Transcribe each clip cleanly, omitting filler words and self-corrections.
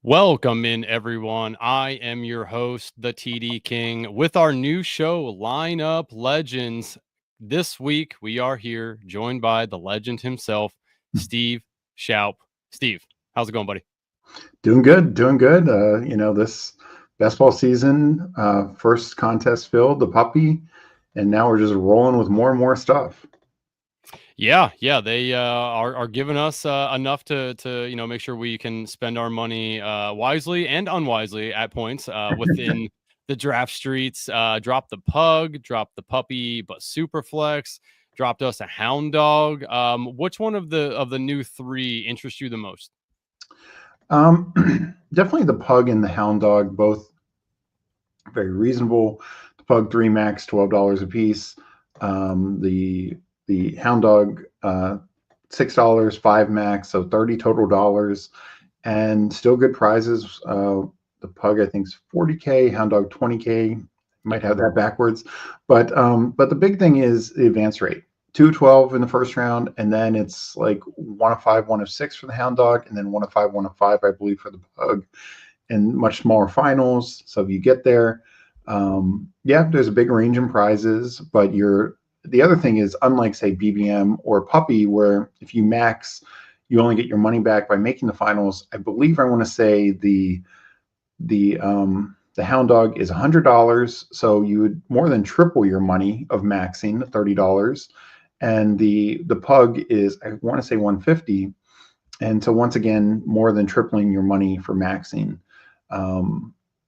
Welcome in, everyone. I am your host, the TD King, with our new show, Lineup Legends. This week, we are here joined by the legend himself, Steve Shoup. Steve, how's it going, buddy? Doing good, doing good. This basketball season, first contest filled, the puppy, and now we're just rolling with more and more stuff. Yeah, they are giving us enough to make sure we can spend our money wisely and unwisely at points within the draft streets. Drop the pug, drop the puppy, but Superflex dropped us a hound dog. Which one of the new three interests you the most? Definitely the pug and the hound dog, both very reasonable. The pug 3 max, $12 a piece. The hound dog $6, 5 max, so 30 total dollars, and still good prizes. The pug I think is 40K, hound dog 20K. Might have that backwards, but the big thing is the advance rate. 212 in the first round, and then it's like 1 of 5, 1 of 6 for the hound dog, and then 1 of 5, 1 of 5, I believe, for the pug, and much smaller finals. So if you get there, yeah, there's a big range in prizes, but the other thing is, unlike say BBM or Puppy, where if you max, you only get your money back by making the finals. I believe I want to say the hound dog is $100, so you would more than triple your money of maxing, $30, and the pug is, I want to say, 150, and so once again more than tripling your money for maxing.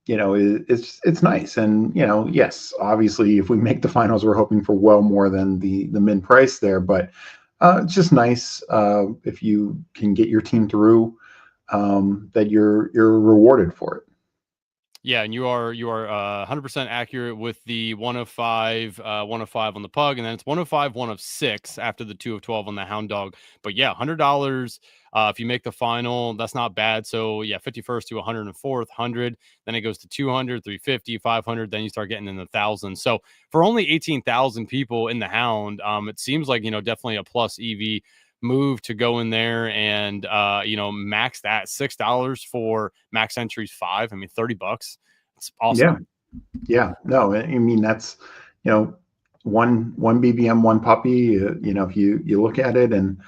It's nice, and yes, obviously if we make the finals, we're hoping for well more than the min price there, but it's just nice if you can get your team through, that you're rewarded for it. Yeah, and you are 100% accurate with the 1 of 5, 1 of 5 on the pug, and then it's 1 of 5, 1 of 6 after the 2 of 12 on the hound dog. But yeah, $100 if you make the final, that's not bad. So yeah, 51st to 104th, 100, then it goes to 200, 350, 500, then you start getting in the thousands. So for only 18,000 people in the hound, it seems like definitely a plus EV move to go in there and max that $6 for max entries 5. I mean, $30. It's awesome. Yeah, no, I mean that's, you know one BBM, one puppy. If you look at it, and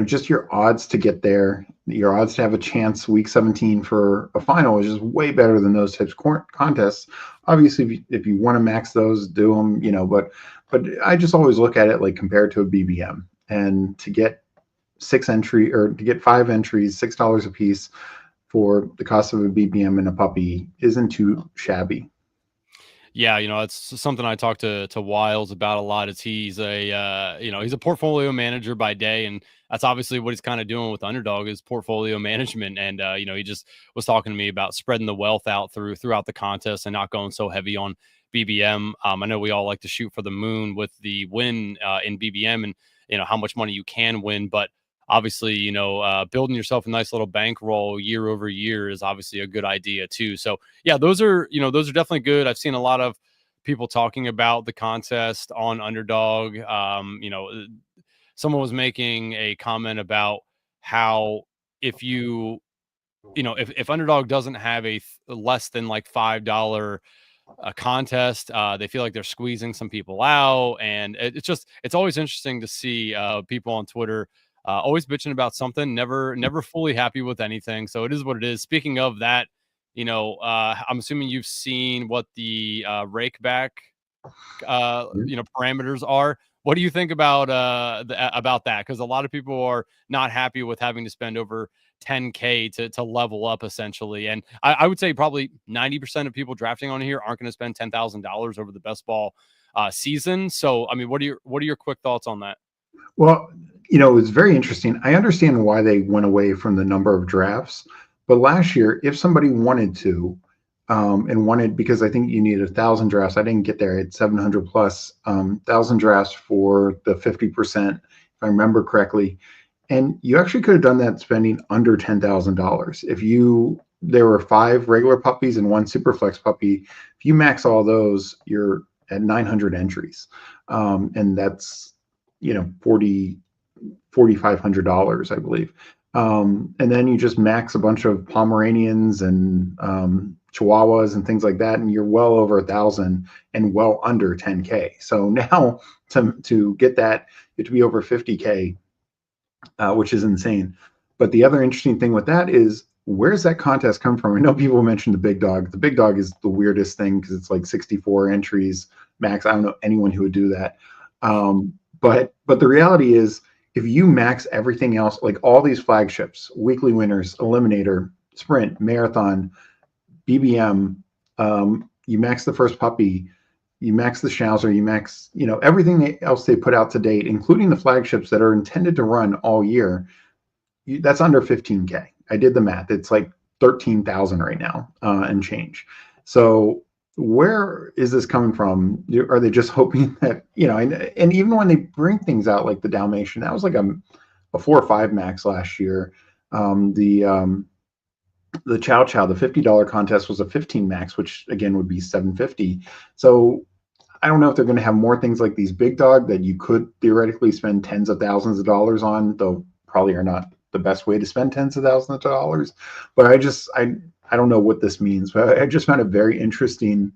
just your odds to get there, your odds to have a chance week 17 for a final is just way better than those types of contests. Obviously, if you want to max those, do them. But I just always look at it like compared to a BBM, and to get 5 entries, $6 a piece for the cost of a BBM and a puppy isn't too shabby. Yeah, it's something I talk to Wiles about a lot. Is he's he's a portfolio manager by day, and that's obviously what he's kind of doing with Underdog is portfolio management. And he just was talking to me about spreading the wealth out throughout the contest and not going so heavy on BBM. I know we all like to shoot for the moon with the win in BBM, and how much money you can win, but obviously, building yourself a nice little bankroll year over year is obviously a good idea too. So yeah, those are definitely good. I've seen a lot of people talking about the contest on Underdog. Someone was making a comment about how if if Underdog doesn't have a less than like $5 a contest, they feel like they're squeezing some people out, and it's always interesting to see people on Twitter always bitching about something, never fully happy with anything. So it is what it is. Speaking of that, I'm assuming you've seen what the rake back parameters are. What do you think about about that? Because a lot of people are not happy with having to spend over 10K to level up essentially, and I would say probably 90% of people drafting on here aren't going to spend $10,000 over the best ball season. So I mean, what are your quick thoughts on that? Well, it's very interesting. I understand why they went away from the number of drafts, but last year, if somebody wanted to, and wanted, because I think you needed 1,000 drafts. I didn't get there. It's 700 plus, 1,000 drafts for the 50%, if I remember correctly. And you actually could have done that spending under $10,000. There were 5 regular puppies and 1 Superflex puppy. If you max all those, you're at 900 entries, and that's $4,500, I believe. And then you just max a bunch of Pomeranians and Chihuahuas and things like that, and you're well over 1,000 and well under 10K. So now to get that, you have to be over 50K, which is insane. But the other interesting thing with that is, where's that contest come from? I know people mentioned the big dog. The big dog is the weirdest thing because it's like 64 entries max. I don't know anyone who would do that. But the reality is, if you max everything else, like all these flagships, weekly winners, eliminator, sprint, marathon, BBM, you max the first puppy, you max the Schnauzer, you max, everything else they put out to date, including the flagships that are intended to run all year, that's under 15K. I did the math. It's like 13,000 right now and change. So where is this coming from? Are they just hoping that, and even when they bring things out like the Dalmatian, that was like a 4 or 5 max last year. The Chow Chow, the $50 contest was a 15 max, which again would be 750. So I don't know if they're going to have more things like these big dog that you could theoretically spend tens of thousands of dollars on, though probably are not the best way to spend tens of thousands of dollars. But I don't know what this means, but I just found it very interesting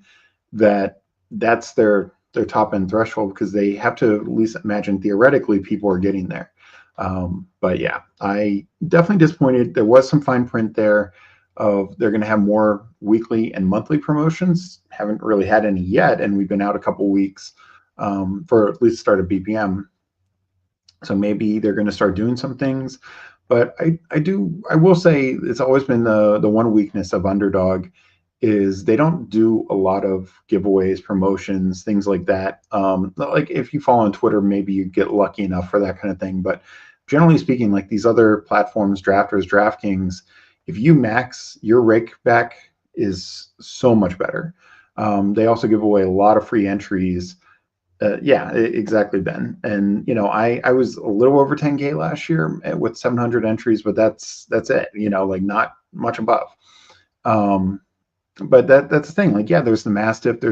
that that's their top end threshold, because they have to at least imagine theoretically people are getting there. But yeah, I definitely disappointed. There was some fine print there of they're going to have more weekly and monthly promotions. Haven't really had any yet, and we've been out a couple weeks for at least start of BPM. So maybe they're going to start doing some things. But I will say it's always been the one weakness of Underdog is they don't do a lot of giveaways, promotions, things like that. Like if you follow on Twitter, maybe you get lucky enough for that kind of thing. But generally speaking, like these other platforms, Drafters, DraftKings, if you max, your rake back is so much better. They also give away a lot of free entries. Yeah, exactly, Ben. And I was a little over 10K last year with 700 entries, but that's it. Like not much above. But that's the thing. Like, yeah, there's the Mastiff. There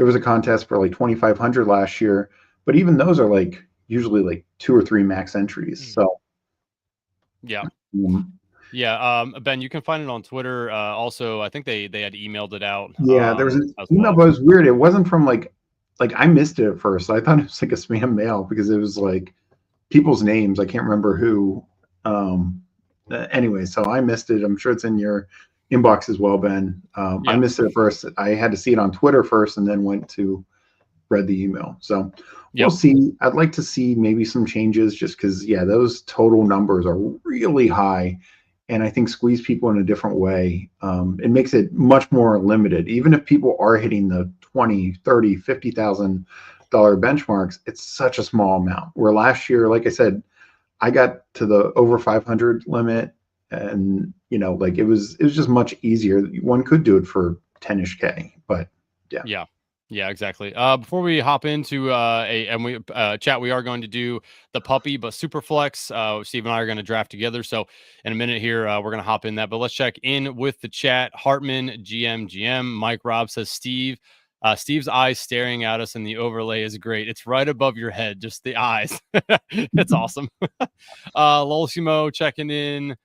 was a contest for like 2,500 last year, but even those are like usually like 2 or 3 max entries. So yeah. um, Yeah, Ben, you can find it on Twitter. Also, I think they had emailed it out. yeah, there was an as email, well. but it was weird. It wasn't from like I missed it at first. I thought it was like a spam mail because it was like people's names. I can't remember who. Anyway, so I missed it. I'm sure it's in your inbox as well, Ben. I missed it at first. I had to see it on Twitter first and then went to read the email. So we'll see. I'd like to see maybe some changes just because, yeah, those total numbers are really high. And I think squeeze people in a different way. It makes it much more limited. Even if people are hitting the 20, 30, $50,000 benchmarks, it's such a small amount. Where last year, like I said, I got to the over 500 limit, and like it was just much easier. One could do it for 10-ish K, but yeah. Yeah, exactly. Before we hop into chat, we are going to do the puppy, but Superflex. Steve and I are going to draft together. So in a minute here, we're going to hop in that. But let's check in with the chat. Hartman, GM. Mike Raub says Steve's eyes staring at us in the overlay is great. It's right above your head, just the eyes. It's awesome. Lolsimo checking in.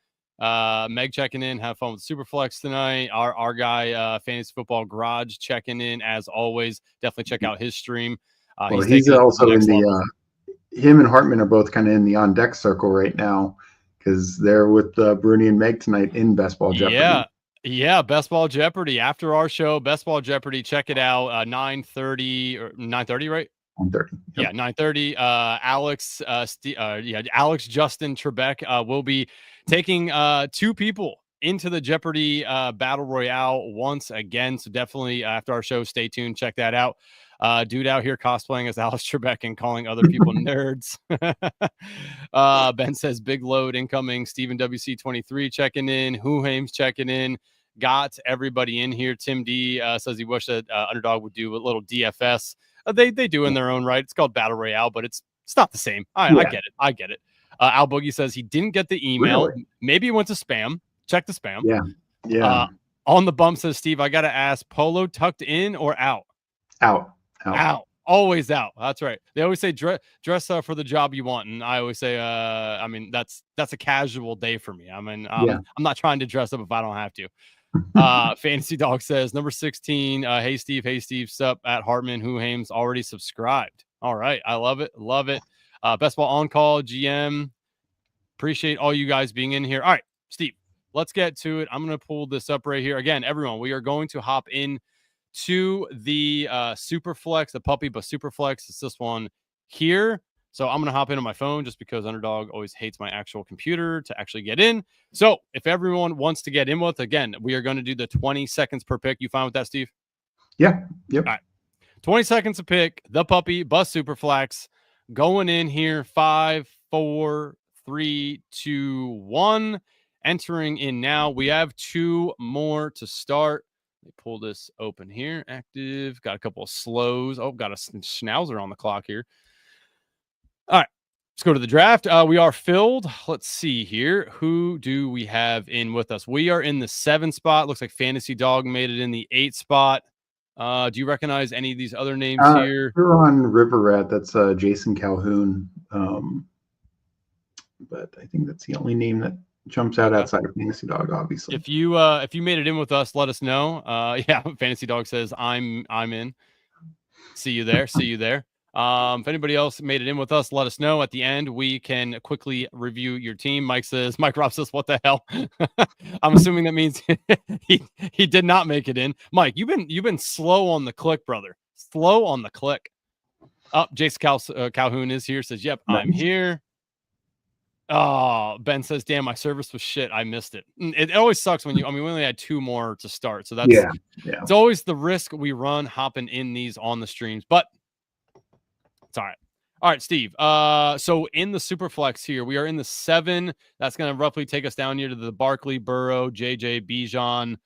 Meg checking in. Have fun with Superflex tonight. Our guy, Fantasy Football Garage, checking in as always. Definitely check out his stream. Well, he's also in the him and Hartman are both kind of in the on deck circle right now because they're with Bruni and Meg tonight in Best Ball Jeopardy. Yeah, Best Ball Jeopardy after our show. Best Ball Jeopardy, check it out. 9:30 or 9:30, right? 9:30. Yep. Yeah, 9:30. Alex, Alex Justin Trebek will be taking 2 people into the Jeopardy Battle Royale once again. So definitely after our show, stay tuned. Check that out. Dude out here cosplaying as Alex Trebek and calling other people nerds. Ben says big load incoming. Stephen WC23 checking in. Huhaim's checking in. Got everybody in here. Tim D says he wished that Underdog would do a little DFS. They do in their own right. It's called Battle Royale, but it's not the same. I get it. Al Boogie says he didn't get the email. Really? Maybe it went to spam. Check the spam. Yeah. On the bump says Steve, I gotta ask, polo tucked in or out? Out. Always out. That's right. They always say dress for the job you want, and I always say, I mean, that's a casual day for me. I mean, Yeah. I'm not trying to dress up if I don't have to. Fantasy Dog says number 16. Hey Steve, sup at Hartman Whohames already subscribed. All right, I love it, love it. Best Ball on call GM. Appreciate all you guys being in here. All right, Steve, let's get to it. I'm gonna pull this up right here again. Everyone, we are going to hop in to the Superflex, the puppy, but Superflex. It's this one here. So I'm going to hop in on my phone just because Underdog always hates my actual computer to actually get in. So if everyone wants to get in with, again, we are going to do the 20 seconds per pick. You fine with that, Steve? Yeah. Yep. All right. 20 seconds a pick. The puppy, bus Superflex. Going in here. 5, 4, 3, 2, 1. Entering in now. We have 2 more to start. Let me pull this open here. Active. Got a couple of slows. Oh, got a schnauzer on the clock here. All right. Let's go to the draft. We are filled. Let's see here. Who do we have in with us? We are in the 7 spot. Looks like Fantasy Dog made it in the 8 spot. Do you recognize any of these other names here? We're on River Rat. That's Jason Calhoun. But I think that's the only name that jumps out outside of Fantasy Dog, obviously. If you made it in with us, let us know. Yeah, Fantasy Dog says I'm in. See you there. See you there. If anybody else made it in with us, let us know. At the end, we can quickly review your team. Mike Rob says, what the hell? I'm assuming that means he did not make it in. Mike, you've been slow on the click, brother. Slow on the click. Jason Calhoun is here. Says, yep, nice. I'm here. Oh, Ben says, damn, my service was shit. I missed it. It always sucks when we only had 2 more to start. So that's, it's always the risk we run hopping in these on the streams, but it's all right. All right, Steve. So in the Superflex here, we are in the 7. That's going to roughly take us down here to the Barkley, Burrow, JJ, Bijan.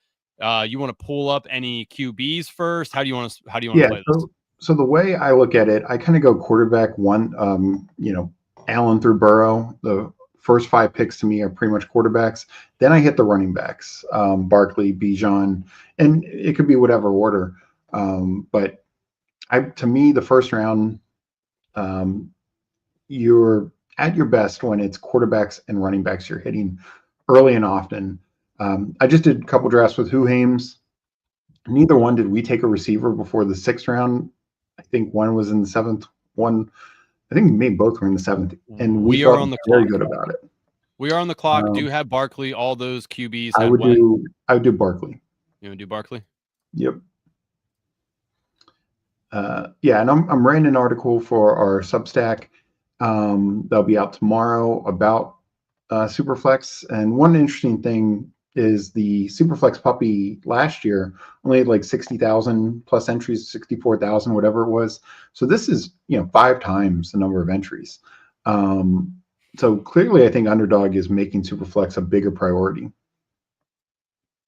You want to pull up any QBs first? How do you want to play this? So the way I look at it, I kind of go quarterback 1, Allen through Burrow. The first 5 picks to me are pretty much quarterbacks. Then I hit the running backs, Barkley, Bijan, and it could be whatever order. But to me, the first round, you're at your best when it's quarterbacks and running backs you're hitting early and often. I just did a couple drafts with Whohames. Neither one did we take a receiver before the 6th round. I think one was in the 7th. One, I think maybe both were in the 7th, and we are on the very good about it. We are on the clock. Do you have Barkley? All those QBs. I would do Barkley. You would do Barkley? Yep. Yeah, and I'm writing an article for our Substack. That'll be out tomorrow about Superflex. And one interesting thing is the Superflex Puppy last year only had like 60,000 plus entries, 64,000, whatever it was. So this is 5 times the number of entries. So clearly, I think Underdog is making Superflex a bigger priority.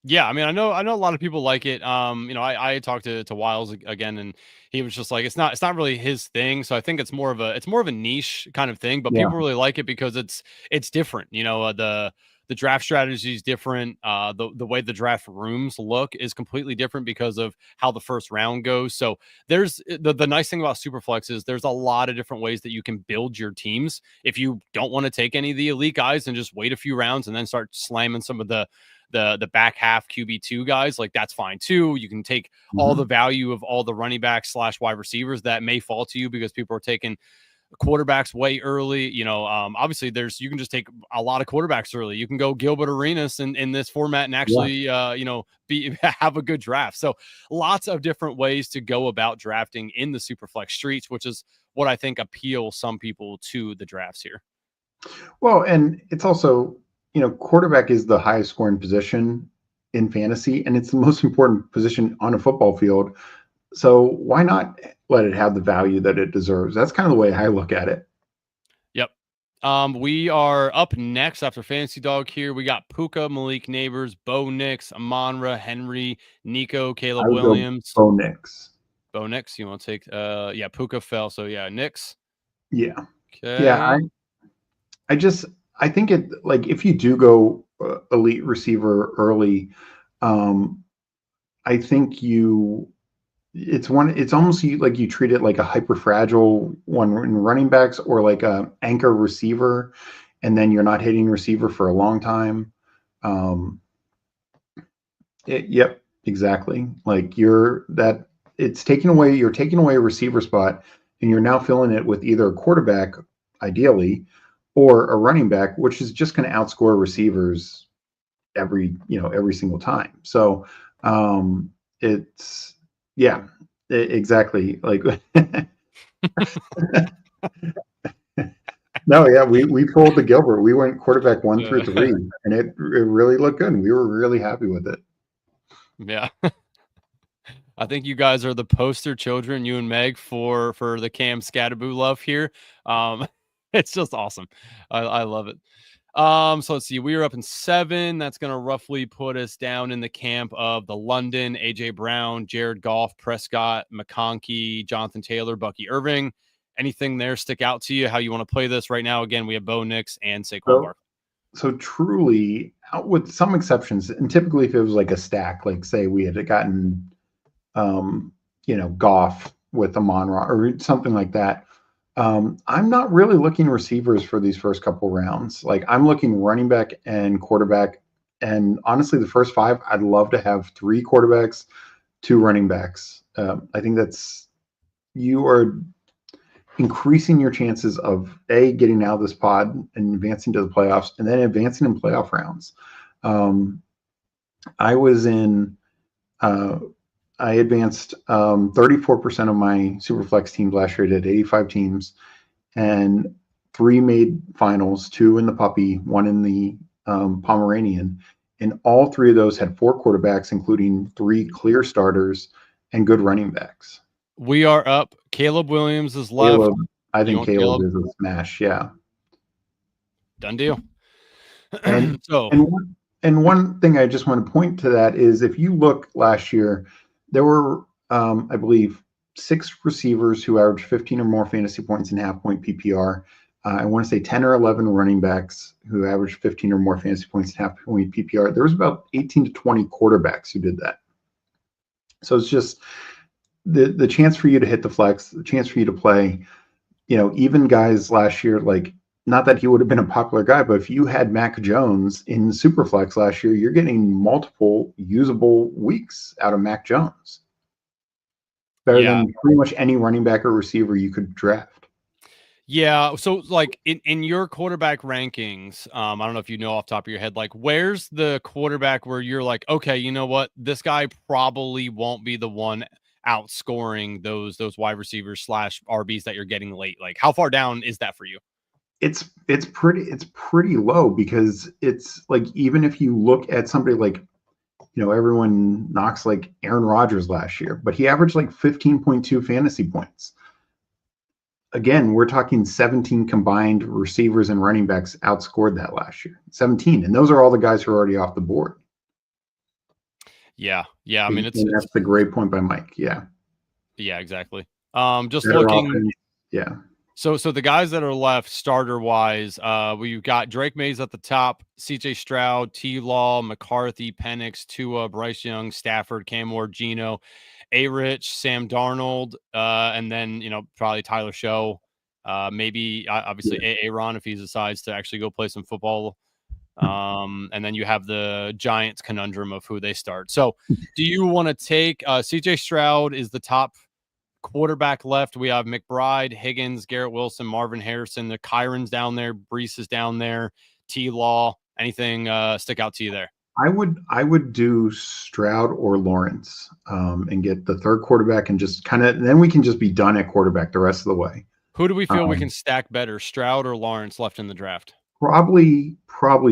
Yeah, I mean, I know a lot of people like it. I talked to Wiles again, and he was just like, it's not really his thing. So I think it's more of a niche kind of thing, but people really like it because it's different. The draft strategy is different. The way the draft rooms look is completely different because of how the first round goes. So there's the nice thing about Superflex is there's a lot of different ways that you can build your teams. If you don't want to take any of the elite guys and just wait a few rounds and then start slamming some of the back half QB2 guys, like that's fine too. You can take all the value of all the running backs / wide receivers that may fall to you because people are taking quarterbacks way early. Obviously you can just take a lot of quarterbacks early. You can go Gilbert Arenas in this format and actually, have a good draft. So lots of different ways to go about drafting in the Superflex streets, which is what I think appeals some people to the drafts here. Well, and it's also, quarterback is the highest scoring position in fantasy, and it's the most important position on a football field. So why not let it have the value that it deserves? That's kind of the way I look at it. Yep. We are up next after Fantasy Dog here. We got Puka, Malik Neighbors, Bo Nix, Amonra, Henry, Nico, Caleb Williams. Bo Nix. Bo Nix. You want to take Puka fell. So Nix. Yeah. Okay. Yeah. I think it, like, if you do go elite receiver early, I think you It's almost like you treat it like a hyper fragile one in running backs, or like a anchor receiver, and then you're not hitting receiver for a long time. Um, yep, exactly. Like you're taking away a receiver spot, and you're now filling it with either a quarterback, ideally, or a running back, which is just going to outscore receivers every single time. So it's yeah, exactly. Like no, yeah, we pulled the Gilbert. We went quarterback 1 through 3, and it really looked good. And we were really happy with it. Yeah. I think you guys are the poster children, you and Meg, for the Cam Scatterboo love here. It's just awesome. I love it. So let's see. We are up in 7. That's going to roughly put us down in the camp of the London, AJ Brown, Jared Goff, Prescott, McConkey, Jonathan Taylor, Bucky Irving. Anything there stick out to you? How you want to play this right now? Again, we have Bo Nix and Saquon So Barkley. so truly, with some exceptions, and typically if it was like a stack, like say we had gotten um, Goff with Amon-Ra or something like that. I'm not really looking receivers for these first couple rounds. Like I'm looking running back and quarterback. And honestly, the first 5, I'd love to have 3 quarterbacks, 2 running backs. I think you are increasing your chances of getting out of this pod and advancing to the playoffs, and then advancing in playoff rounds. I was in I advanced 34% of my Superflex teams last year. I did 85 teams, and 3 made finals, 2 in the puppy, 1 in the Pomeranian. And all 3 of those had 4 quarterbacks, including 3 clear starters and good running backs. We are up. Caleb Williams is left. Caleb, I You think want Caleb Caleb? is a smash. Yeah. Done deal. And So one thing I just want to point to that is, if you look last year, there were I believe 6 receivers who averaged 15 or more fantasy points in half point PPR. I want to say 10 or 11 running backs who averaged 15 or more fantasy points in half point PPR. There was about 18 to 20 quarterbacks who did that. So it's just the chance for you to hit the flex, the chance for you to play. Even guys last year, like, not that he would have been a popular guy, but if you had Mac Jones in Superflex last year, you're getting multiple usable weeks out of Mac Jones. Better yeah. than pretty much any running back or receiver you could draft. Yeah. So like in your quarterback rankings, I don't know if you know off the top of your head, like where's the quarterback where you're like, okay, you know what? This guy probably won't be the one outscoring those wide receivers / RBs that you're getting late. Like how far down is that for you? It's pretty low, because it's like, even if you look at somebody like, everyone knocks like Aaron Rodgers last year, but he averaged like 15.2 fantasy points. Again, we're talking 17 combined receivers and running backs outscored that last year. 17, and those are all the guys who are already off the board. Yeah. Yeah. I mean, And that's the great point by Mike. Yeah. yeah, exactly. Just Better looking. offense. Yeah. So the guys that are left starter wise, we've got Drake Mays at the top, CJ Stroud, T Law, McCarthy, Penix, Tua, Bryce Young, Stafford, Cam Ward, Gino, A Rich, Sam Darnold, and then probably Tyler Show, maybe obviously Aaron if he decides to actually go play some football. And then you have the Giants conundrum of who they start. So do you want to take CJ Stroud is the top quarterback left? We have McBride, Higgins, Garrett Wilson, Marvin Harrison. The Kyron's down there. Brees is down there. T Law. Anything stick out to you there? I would do Stroud or Lawrence, and get the third quarterback, and just then we can just be done at quarterback the rest of the way. Who do we feel we can stack better, Stroud or Lawrence left in the draft? Probably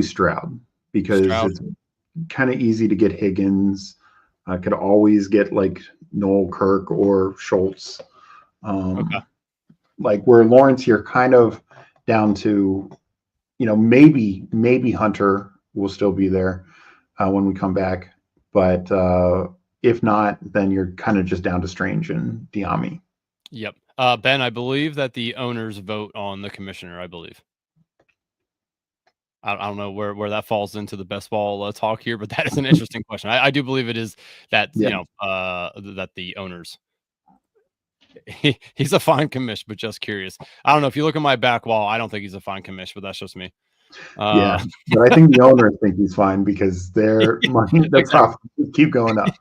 Stroud, because Stroud. it's kind of easy to get Higgins. I could always get like Noel Kirk or Schultz. Okay. Like, where Lawrence, you're kind of down to, maybe Hunter will still be there when we come back. But if not, then you're kind of just down to Strange and Diami. Yep. Ben, I believe that the owners vote on the commissioner, I believe. I don't know where that falls into the best ball talk here, but that is an interesting question. I do believe it is that, Yeah. That the owners He's a fine commish, but just curious. I don't know if you look at my back wall. I don't think he's a fine commish, but that's just me. Yeah, Uh, but I think the owners think he's fine because their money, their exactly. profits keep going up.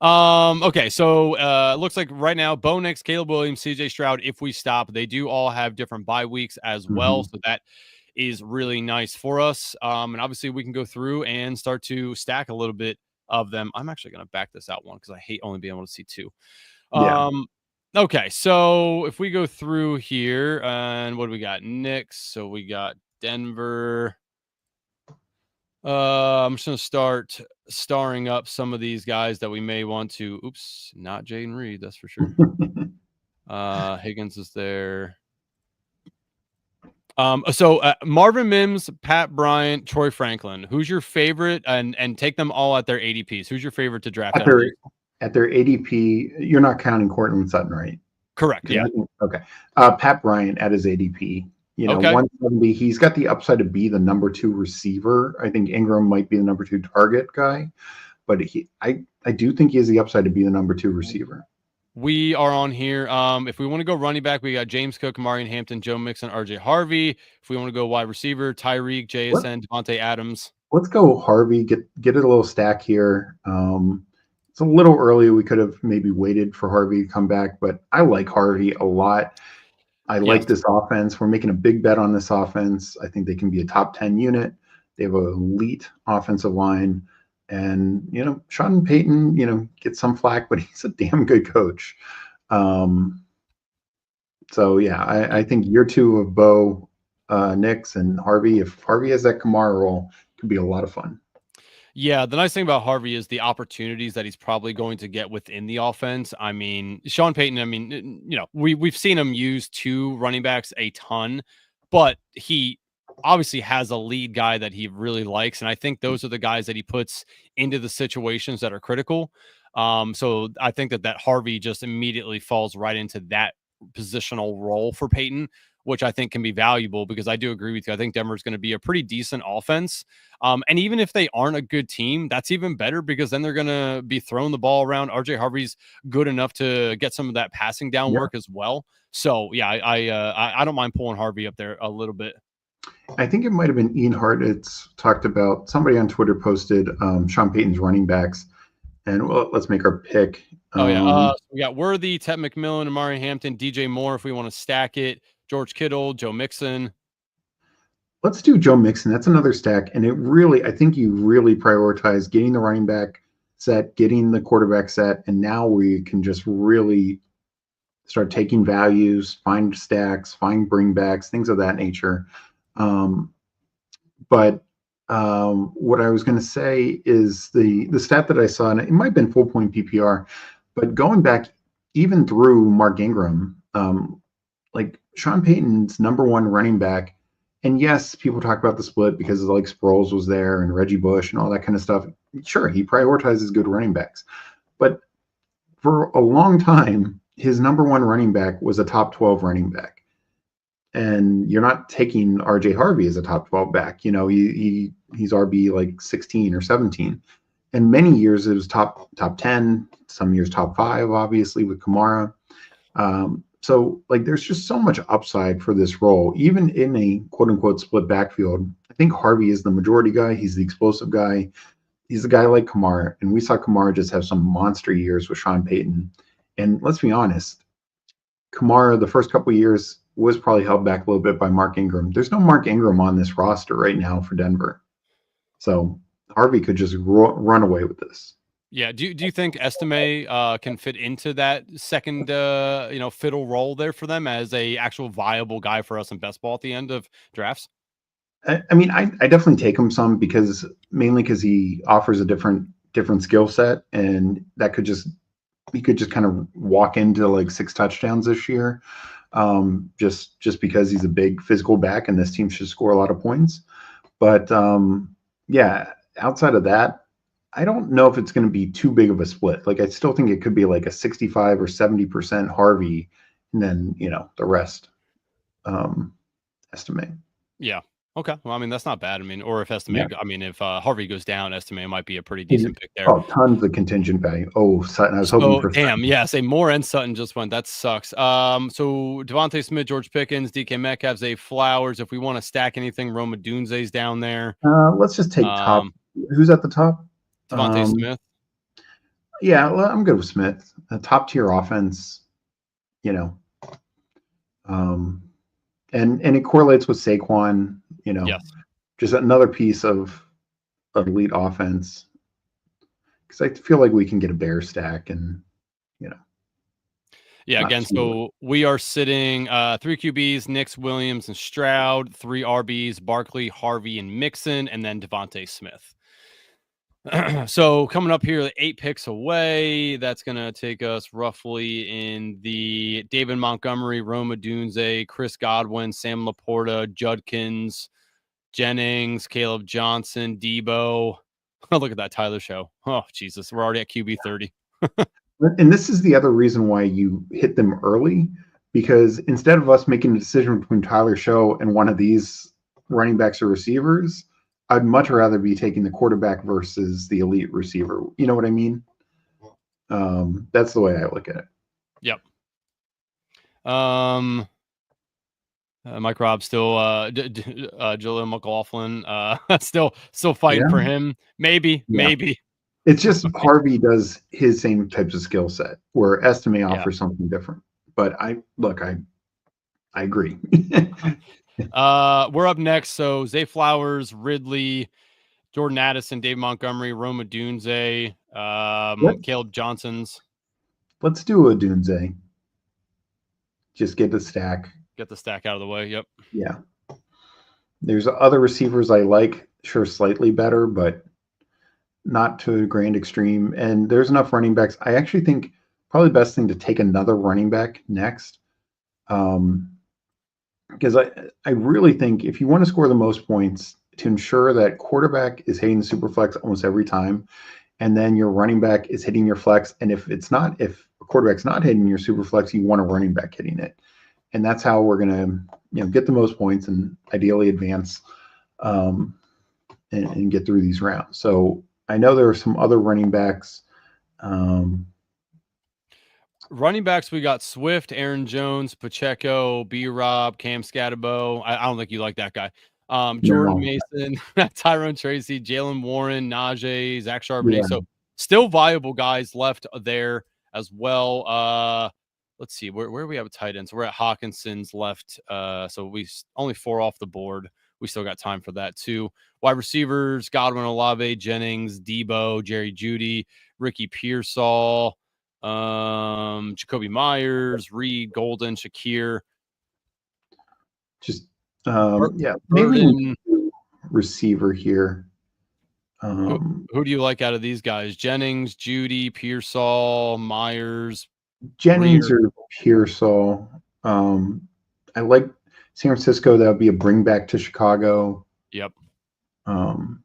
Uh, okay, so looks like right now Bo Nix, Caleb Williams, CJ Stroud, if we stop, they do all have different bye weeks as well. Mhm. So that is really nice for us. And obviously we can go through and start to stack a little bit of them. I'm actually gonna back this out one because I hate only being able to see two. Yeah. Okay, so if we go through here, and what do we got? Knicks. So we got Denver. I'm just gonna start starring up some of these guys that we may want to. Oops, not Jaden Reed, that's for sure. Higgins is there. So Marvin Mims, Pat Bryant, Troy Franklin. Who's your favorite? And take them all at their ADPs. Who's your favorite to draft At out of their these? at their ADP, you're not counting Cortland Sutton, right? Correct. 'Cause Yeah. okay. Pat Bryant at his ADP, Okay. 170. He's got the upside to be the number two receiver. I think Ingram might be the number two target guy, but I do think he has the upside to be the number two receiver. We are on here. If we want to go running back, we got James Cook, Marion Hampton, Joe Mixon, RJ Harvey. If we want to go wide receiver, Tyreek, Let, JSN, Devontae Adams. let's go Harvey. Get it a little stack here. It's a little early. We could have maybe waited for Harvey to come back, but I like Harvey a lot. I Yes. like this offense. We're making a big bet on this offense. I think they can be a top 10 unit. They have an elite offensive line. And, Sean Payton, gets some flack, but he's a damn good coach. So, yeah, I think year two of Bo, Nix, and Harvey, if Harvey has that Kamara role, it could be a lot of fun. Yeah, the nice thing about Harvey is the opportunities that he's probably going to get within the offense. I mean, Sean Payton, I mean, we've seen him use two running backs a ton, but he obviously has a lead guy that he really likes. And I think those are the guys that he puts into the situations that are critical. So I think that Harvey just immediately falls right into that positional role for Peyton, which I think can be valuable because I do agree with you. I think Denver's going to be a pretty decent offense. And even if they aren't a good team, that's even better because then they're going to be throwing the ball around. RJ Harvey's good enough to get some of that passing down Yeah. work as well. So yeah, I don't mind pulling Harvey up there a little bit. I think it might have been Ian Hart. It's talked about somebody on Twitter posted Sean Payton's running backs, and well, let's make our pick. Oh yeah, so we got Worthy, Ted McMillan, Amari Hampton, DJ Moore if we want to stack it, George Kittle, Joe Mixon. Let's do Joe Mixon. That's another stack, and I think you really prioritize getting the running back set, getting the quarterback set, and now we can just really start taking values, find stacks, find bringbacks, things of that nature. But what I was going to say is the stat that I saw, and it might have been full point PPR, but going back even through Mark Ingram, like Sean Payton's number one running back, and yes, people talk about the split because like Sproles was there and Reggie Bush and all that kind of stuff. Sure, he prioritizes good running backs, but for a long time, his number one running back was a top 12 running back. And you're not taking RJ Harvey as a top 12 back. He's RB like 16 or 17. And many years it was top 10, some years top 5, obviously with Kamara. So like there's just so much upside for this role, even in a quote unquote split backfield. I think Harvey is the majority guy. He's the explosive guy. He's a guy like Kamara. And we saw Kamara just have some monster years with Sean Payton. And let's be honest, Kamara, the first couple of years, was probably held back a little bit by Mark Ingram. There's no Mark Ingram on this roster right now for Denver. So Harvey could just run away with this. Yeah. Do you think Estime can fit into that second fiddle role there for them as a actual viable guy for us in best ball at the end of drafts? I mean, I definitely take him some mainly because he offers a different skill set, and he could just kind of walk into like 6 touchdowns this year, just because he's a big physical back, and this team should score a lot of points. But yeah, outside of that, I don't know if it's going to be too big of a split. Like I still think it could be like a 65 or 70% Harvey, and then the rest estimate. Yeah. Okay. Well, I mean, that's not bad. I mean, or if Yeah. Estimate, I mean, if Harvey goes down, Estimate might be a pretty decent pick there. Oh, tons of contingent value. Oh, Sutton. I was hoping So for damn, Sutton. yeah, say Moore and Sutton just went. That sucks. So Devontae Smith, George Pickens, DK Metcalf, Zay Flowers. If we want to stack anything, Roma Dunze's down there. Let's just take top. Um, Who's at the top? Devontae Smith. Yeah, well, I'm good with Smith. A top tier offense, you know. And it correlates with Saquon, Yes. just another piece of elite offense. Because I feel like we can get a bear stack and, Yeah, again, so we are sitting 3 QBs, Nix, Williams, and Stroud, 3 RBs, Barkley, Harvey, and Mixon, and then Devontae Smith. So coming up here, 8 picks away, that's going to take us roughly in the David Montgomery, Roma Dunze, Chris Godwin, Sam Laporta, Judkins, Jennings, Caleb Johnson, Debo. Look at that Tyler show. Oh, Jesus. We're already at QB 30. And this is the other reason why you hit them early, because instead of us making a decision between Tyler Show and one of these running backs or receivers, I'd much rather be taking the quarterback versus the elite receiver. You know what I mean? That's the way I look at it. Yep. Mike Raub still Jaleel McLaughlin still fighting for him. Maybe. It's just Harvey does his same types of skill set, where Estimate offers something different. But I agree. We're up next. So Zay Flowers, Ridley, Jordan Addison, Dave Montgomery, Roma Dunze, Caleb Johnson's. Let's do a Dunze. Just get the stack. Get the stack out of the way. Yep. Yeah. There's other receivers I like, sure, slightly better, but not to a grand extreme. And there's enough running backs. I actually think probably the best thing to take another running back next. Because I really think if you want to score the most points, to ensure that quarterback is hitting the super flex almost every time, and then your running back is hitting your flex. And if a quarterback's not hitting your super flex, you want a running back hitting it. And that's how we're going to, get the most points and ideally advance and get through these rounds. So I know there are some other running backs. Running backs, we got Swift, Aaron Jones, Pacheco, B-Rob, Cam Scatterbo. I don't think you like that guy. Jordan Mason, Tyrone Tracy, Jalen Warren, Najee, Zach Charbonnet. Yeah. So still viable guys left there as well. Let's see, where we have a tight end. So we're at Hawkinson's left. So we only 4 off the board. We still got time for that too. Wide receivers, Godwin, Olave, Jennings, Debo, Jerry Jeudy, Ricky Pearsall, Jacoby Myers, Reed, Golden, Shakir. Just maybe receiver here. Who do you like out of these guys? Jennings, Jeudy, Pearsall, Myers. Jennings or Pearsall. I like San Francisco. That would be a bring back to Chicago. Yep. So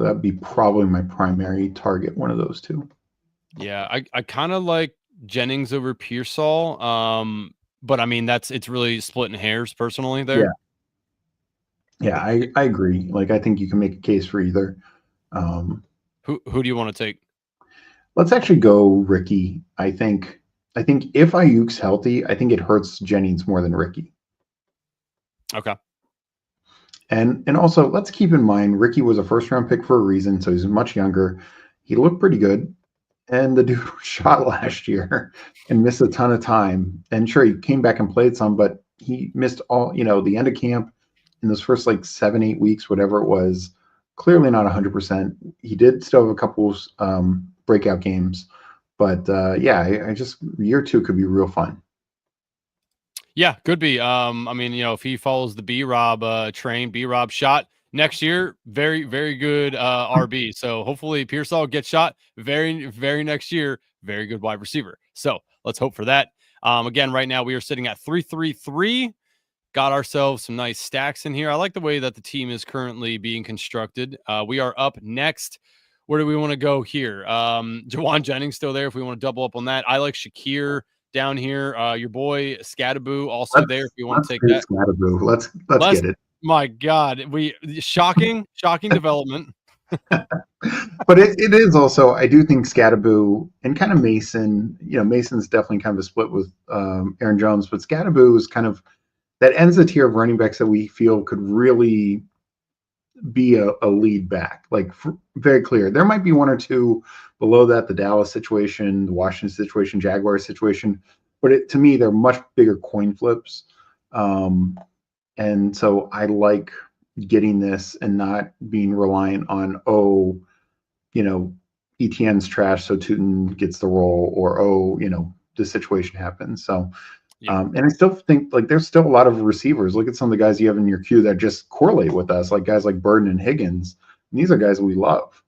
that'd be probably my primary target, one of those two. Yeah, I kind of like Jennings over Pearsall. But I mean it's really splitting hairs personally there. Yeah, I agree. Like I think you can make a case for either. Who do you want to take? Let's actually go Ricky. I think if Ayuk's healthy, I think it hurts Jennings more than Ricky. Okay. And also let's keep in mind Ricky was a first round pick for a reason, so he's much younger. He looked pretty good. And the dude was shot last year and missed a ton of time. And sure, he came back and played some, but he missed all, the end of camp in those first 7-8 weeks, whatever it was. Clearly not 100%. He did still have a couple breakout games, but I just year 2 could be real fun. Yeah, could be. I mean, if he follows the B-Rob train, B-Rob shot next year, very, very good RB. So hopefully Pearsall gets shot very, very next year. Very good wide receiver. So let's hope for that. Again, right now we are sitting at 3-3-3. Got ourselves some nice stacks in here. I like the way that the team is currently being constructed. We are up next. Where do we want to go here? Jawan Jennings still there if we want to double up on that. I like Shakir, down here. Your boy Scadaboo also there if you want to take get that. Scadaboo. Let's get it. My God, shocking development. But it is also, I do think Scadaboo and kind of Mason, Mason's definitely kind of a split with Aaron Jones, but Scadaboo is kind of, that ends the tier of running backs that we feel could really be a lead back, like very clear. There might be one or two below that, the Dallas situation, the Washington situation, Jaguar situation, but to me, they're much bigger coin flips. And so I like getting this and not being reliant on, ETN's trash, so Tootin gets the role, or, this situation happens. So, and I still think like there's still a lot of receivers. Look at some of the guys you have in your queue that just correlate with us, like guys like Burden and Higgins. And these are guys we love.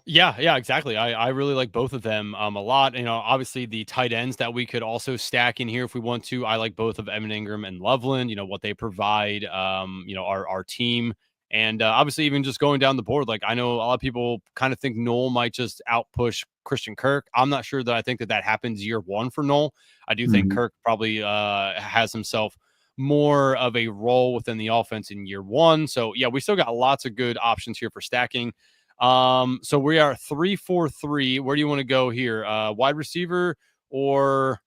Yeah, exactly. I really like both of them a lot. Obviously the tight ends that we could also stack in here if we want to. I like both of Evan Ingram and Loveland, what they provide, our team. And obviously even just going down the board, like I know a lot of people kind of think Noel might just outpush Christian Kirk. I'm not sure that I think that happens year one for Noel. I do think Kirk probably has himself more of a role within the offense in year one. So yeah, we still got lots of good options here for stacking. So we are 3-4-3. Where do you want to go here? Wide receiver, or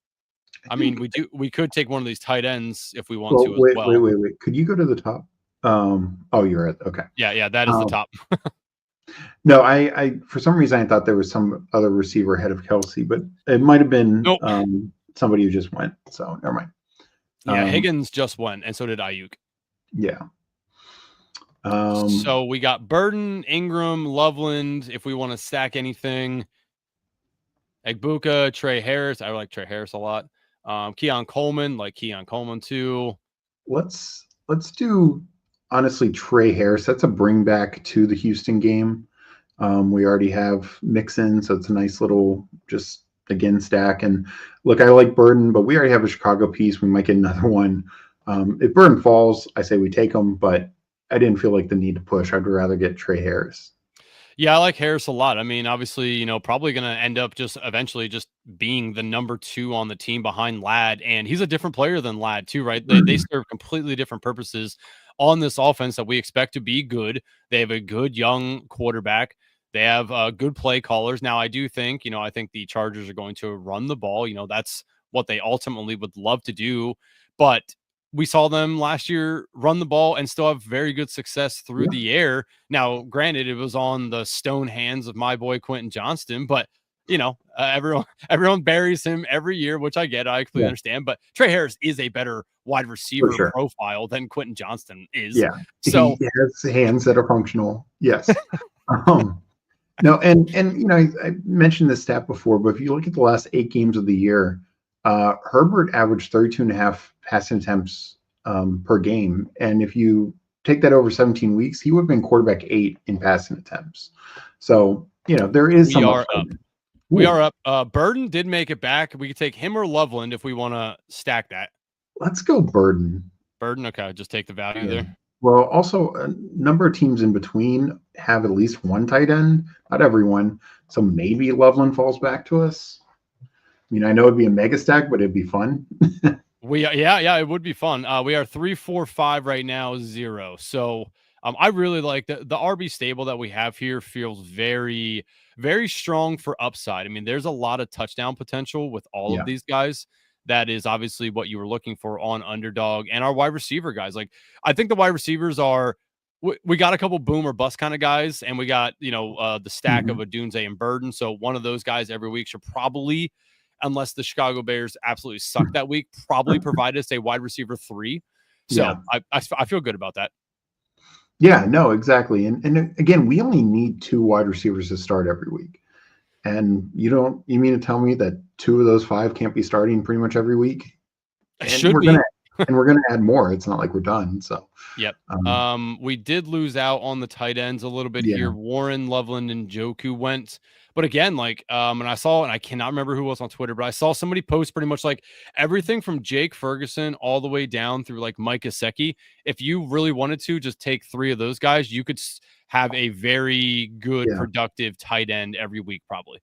we could take one of these tight ends if we want to as well. Wait. Could you go to the top? You're at, okay. Yeah, that is the top. No, I for some reason I thought there was some other receiver ahead of Kelsey, but it might have been somebody who just went. So never mind. Yeah, Higgins just went, and so did Ayuk. Yeah. So we got Burden, Ingram, Loveland. If we want to stack anything, Egbuka, Trey Harris. I like Trey Harris a lot. Keon Coleman, like Keon Coleman too. Let's do honestly Trey Harris. That's a bring back to the Houston game. We already have Mixon, so it's a nice little just again stack. And look, I like Burden, but we already have a Chicago piece. We might get another one. If Burden falls, I say we take him, but I didn't feel like the need to push. I'd rather get Trey Harris. Yeah, I like Harris a lot. I mean, obviously, probably going to end up just eventually just being the number 2 on the team behind Ladd. And he's a different player than Ladd too, right? They serve completely different purposes on this offense that we expect to be good. They have a good young quarterback. They have good play callers. Now, I do think, I think the Chargers are going to run the ball. That's what they ultimately would love to do. But we saw them last year run the ball and still have very good success through the air. Now, granted, it was on the stone hands of my boy Quentin Johnston, but everyone buries him every year, which I get. I completely understand. But Trey Harris is a better wide receiver profile than Quentin Johnston is. Yeah, so he has hands that are functional. Yes. No, and I mentioned this stat before, but if you look at the last 8 games of the year, Herbert averaged 32.5 passing attempts per game. And if you take that over 17 weeks, he would have been quarterback 8 in passing attempts. So, there is some up. We are up. Burden did make it back. We could take him or Loveland if we want to stack that. Let's go Burden. Okay. Just take the value there. Well, also a number of teams in between have at least one tight end. Not everyone. So maybe Loveland falls back to us. I mean, I know it'd be a mega stack, but it'd be fun. It would be fun. We are 3-4-5 right now, 0. So I really like the RB stable that we have here. Feels very, very strong for upside. I mean, there's a lot of touchdown potential with all of these guys. That is obviously what you were looking for on Underdog, and our wide receiver guys. Like, I think the wide receivers are. We got a couple boom or bust kind of guys, and we got the stack of a Dunze and Burden. So one of those guys every week should probably, unless the Chicago Bears absolutely suck that week, probably provide us a wide receiver 3. So I feel good about that. Yeah, no, exactly. And again, we only need 2 wide receivers to start every week. And you mean to tell me that 2 of those 5 can't be starting pretty much every week? And we're gonna add more. It's not like we're done. So yep. We did lose out on the tight ends a little bit here. Warren, Loveland, and Joku went. But again, and I cannot remember who was on Twitter, but I saw somebody post pretty much like everything from Jake Ferguson all the way down through like Mike Gesicki. If you really wanted to just take 3 of those guys, you could have a very good, productive tight end every week, probably.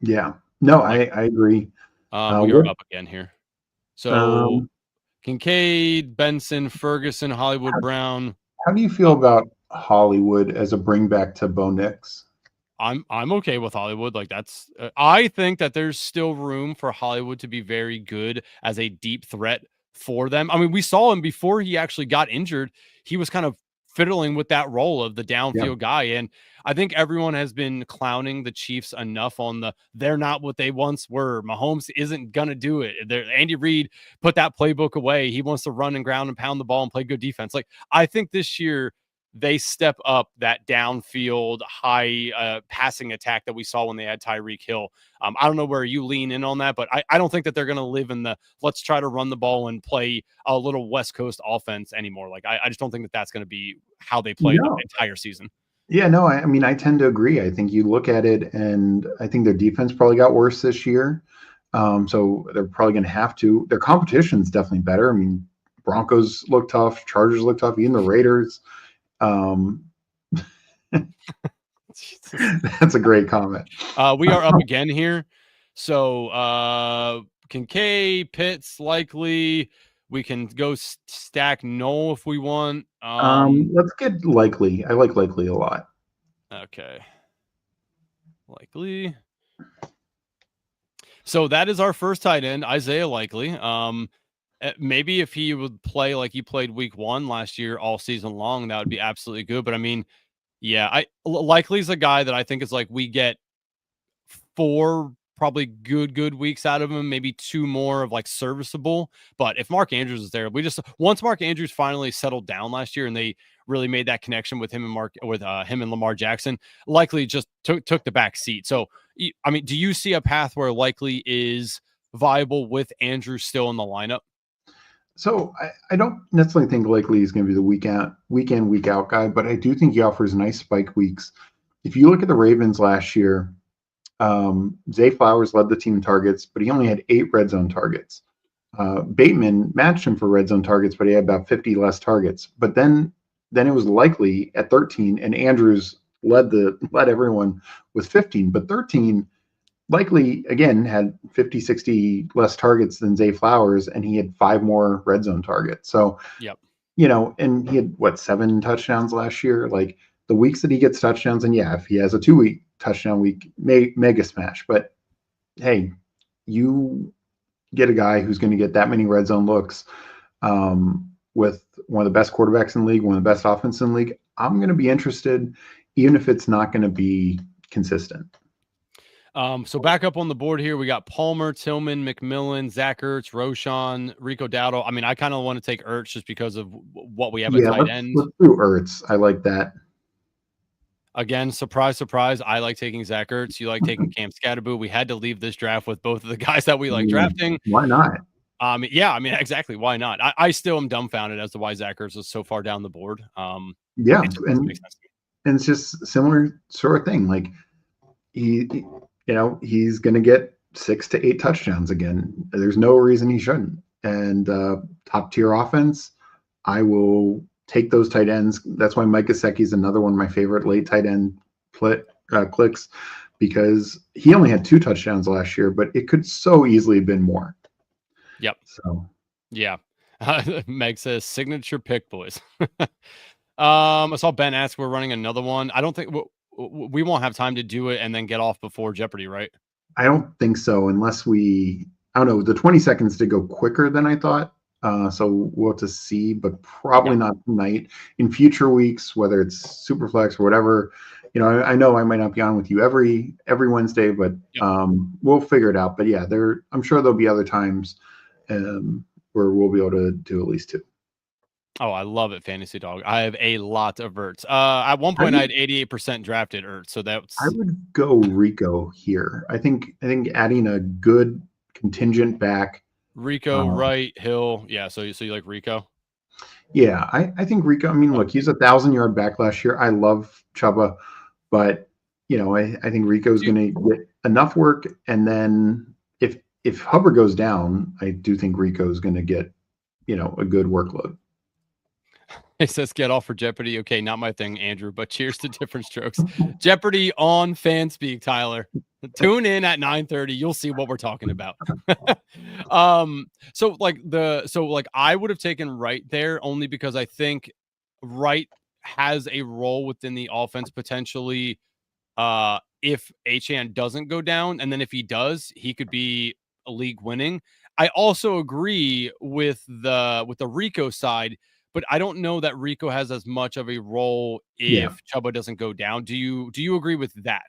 Yeah. No, I agree. We are What? up again here. So Um, Kincaid, Benson, Ferguson, Hollywood Brown. how do you feel about Hollywood as a bring back to Bo Nix? I'm okay with Hollywood. Like that's I think that there's still room for Hollywood to be very good as a deep threat for them. I mean, we saw him before he actually got injured. He was kind of fiddling with that role of the Yeah, downfield guy. And I think everyone has been clowning the Chiefs enough on they're not what they once were. Mahomes isn't gonna do it. Andy Reid put that playbook away. He wants to run and ground and pound the ball and play good defense. Like I think this year they step up that downfield high passing attack that we saw when they had Tyreek Hill. I don't know where you lean in on that, but I don't think that they're going to live in the let's try to run the ball and play a little West Coast offense anymore. Like I just don't think that that's going to be how they play the no, entire season. yeah, no. I mean, I tend to agree. I think you look at it, and I think their defense probably got worse this year. So they're probably going to have to. Their competition's definitely better. I mean, Broncos look tough, Chargers look tough, even the Raiders. Um, that's a great comment. We are up again here. So Kincaid, Pitts, likely. We can go stack Noel if we want. Let's get Likely. I like Likely a lot. Okay. Likely. So that is our first tight end, Isaiah Likely. Maybe if he would play like he played week 1 last year all season long, that would be absolutely good. But I mean, yeah, Likely's a guy that I think is like we get 4 probably good weeks out of him, maybe 2 more of like serviceable. But if Mark Andrews is there, once Mark Andrews finally settled down last year and they really made that connection with him and Lamar Jackson, Likely just took the back seat. So I mean, do you see a path where Likely is viable with Andrews still in the lineup? So I don't necessarily think Likely is going to be the week out guy, but I do think he offers nice spike weeks. If you look at the Ravens last year, Zay Flowers led the team in targets, but he only had 8 red zone targets. Bateman matched him for red zone targets, but he had about 50 less targets. But then it was Likely at 13, and Andrews led everyone with 15, but 13 Likely again had 50, 60 less targets than Zay Flowers, and he had 5 more red zone targets. So, Yep. and he had 7 touchdowns last year. Like the weeks that he gets touchdowns, and yeah, if he has a 2-week touchdown week, mega smash. But hey, you get a guy who's going to get that many red zone looks with one of the best quarterbacks in the league, one of the best offenses in the league. I'm going to be interested, even if it's not going to be consistent. So back up on the board here, we got Palmer, Tillman, McMillan, Zach Ertz, Roshan, Rico Dowdle. I mean, I kind of want to take Ertz just because of what we have at tight end. Let's do Ertz. I like that. Again, surprise, surprise. I like taking Zach Ertz. You like taking Cam Scatterboo. We had to leave this draft with both of the guys that we like drafting. Why not? Yeah, I mean, exactly. Why not? I still am dumbfounded as to why Zach Ertz is so far down the board. Yeah, it just doesn't make sense to me. And it's just similar sort of thing. Like he's going to get 6 to 8 touchdowns again. There's no reason he shouldn't. And top tier offense, I will take those tight ends. That's why Mike Gesicki is another one of my favorite late tight end clicks, because he only had 2 touchdowns last year, but it could so easily have been more. Yep. So yeah. Meg says signature pick, boys. I saw Ben ask we're running another one. I don't think we won't have time to do it and then get off before Jeopardy, right? I don't think so, unless I don't know. The 20 seconds did go quicker than I thought. So we'll have to see, but probably not tonight. In future weeks, whether it's Superflex or whatever, I know I might not be on with you every Wednesday, but we'll figure it out. But yeah, I'm sure there'll be other times where we'll be able to do at least 2. Oh, I love it, Fantasy Dog. I have a lot of Ertz. At one point, I had 88% drafted Ertz, so that's. I would go Rico here. I think adding a good contingent back. Rico, Wright, Hill. Yeah, so you like Rico? Yeah, I think Rico. I mean, look, he's 1,000-yard back last year. I love Chuba, but I think Rico's going to get enough work, and then if Hubbard goes down, I do think Rico's going to get a good workload. It says get off for Jeopardy. Okay, not my thing, Andrew, but cheers to different strokes. Jeopardy on Fanspeak, Tyler. Tune in at 9:30. You'll see what we're talking about. So I would have taken Wright there only because I think Wright has a role within the offense potentially if Achane doesn't go down, and then if he does, he could be a league winning. I also agree with the Rico side, but I don't know that Rico has as much of a role Yeah, if Chuba doesn't go down. Do you agree with that?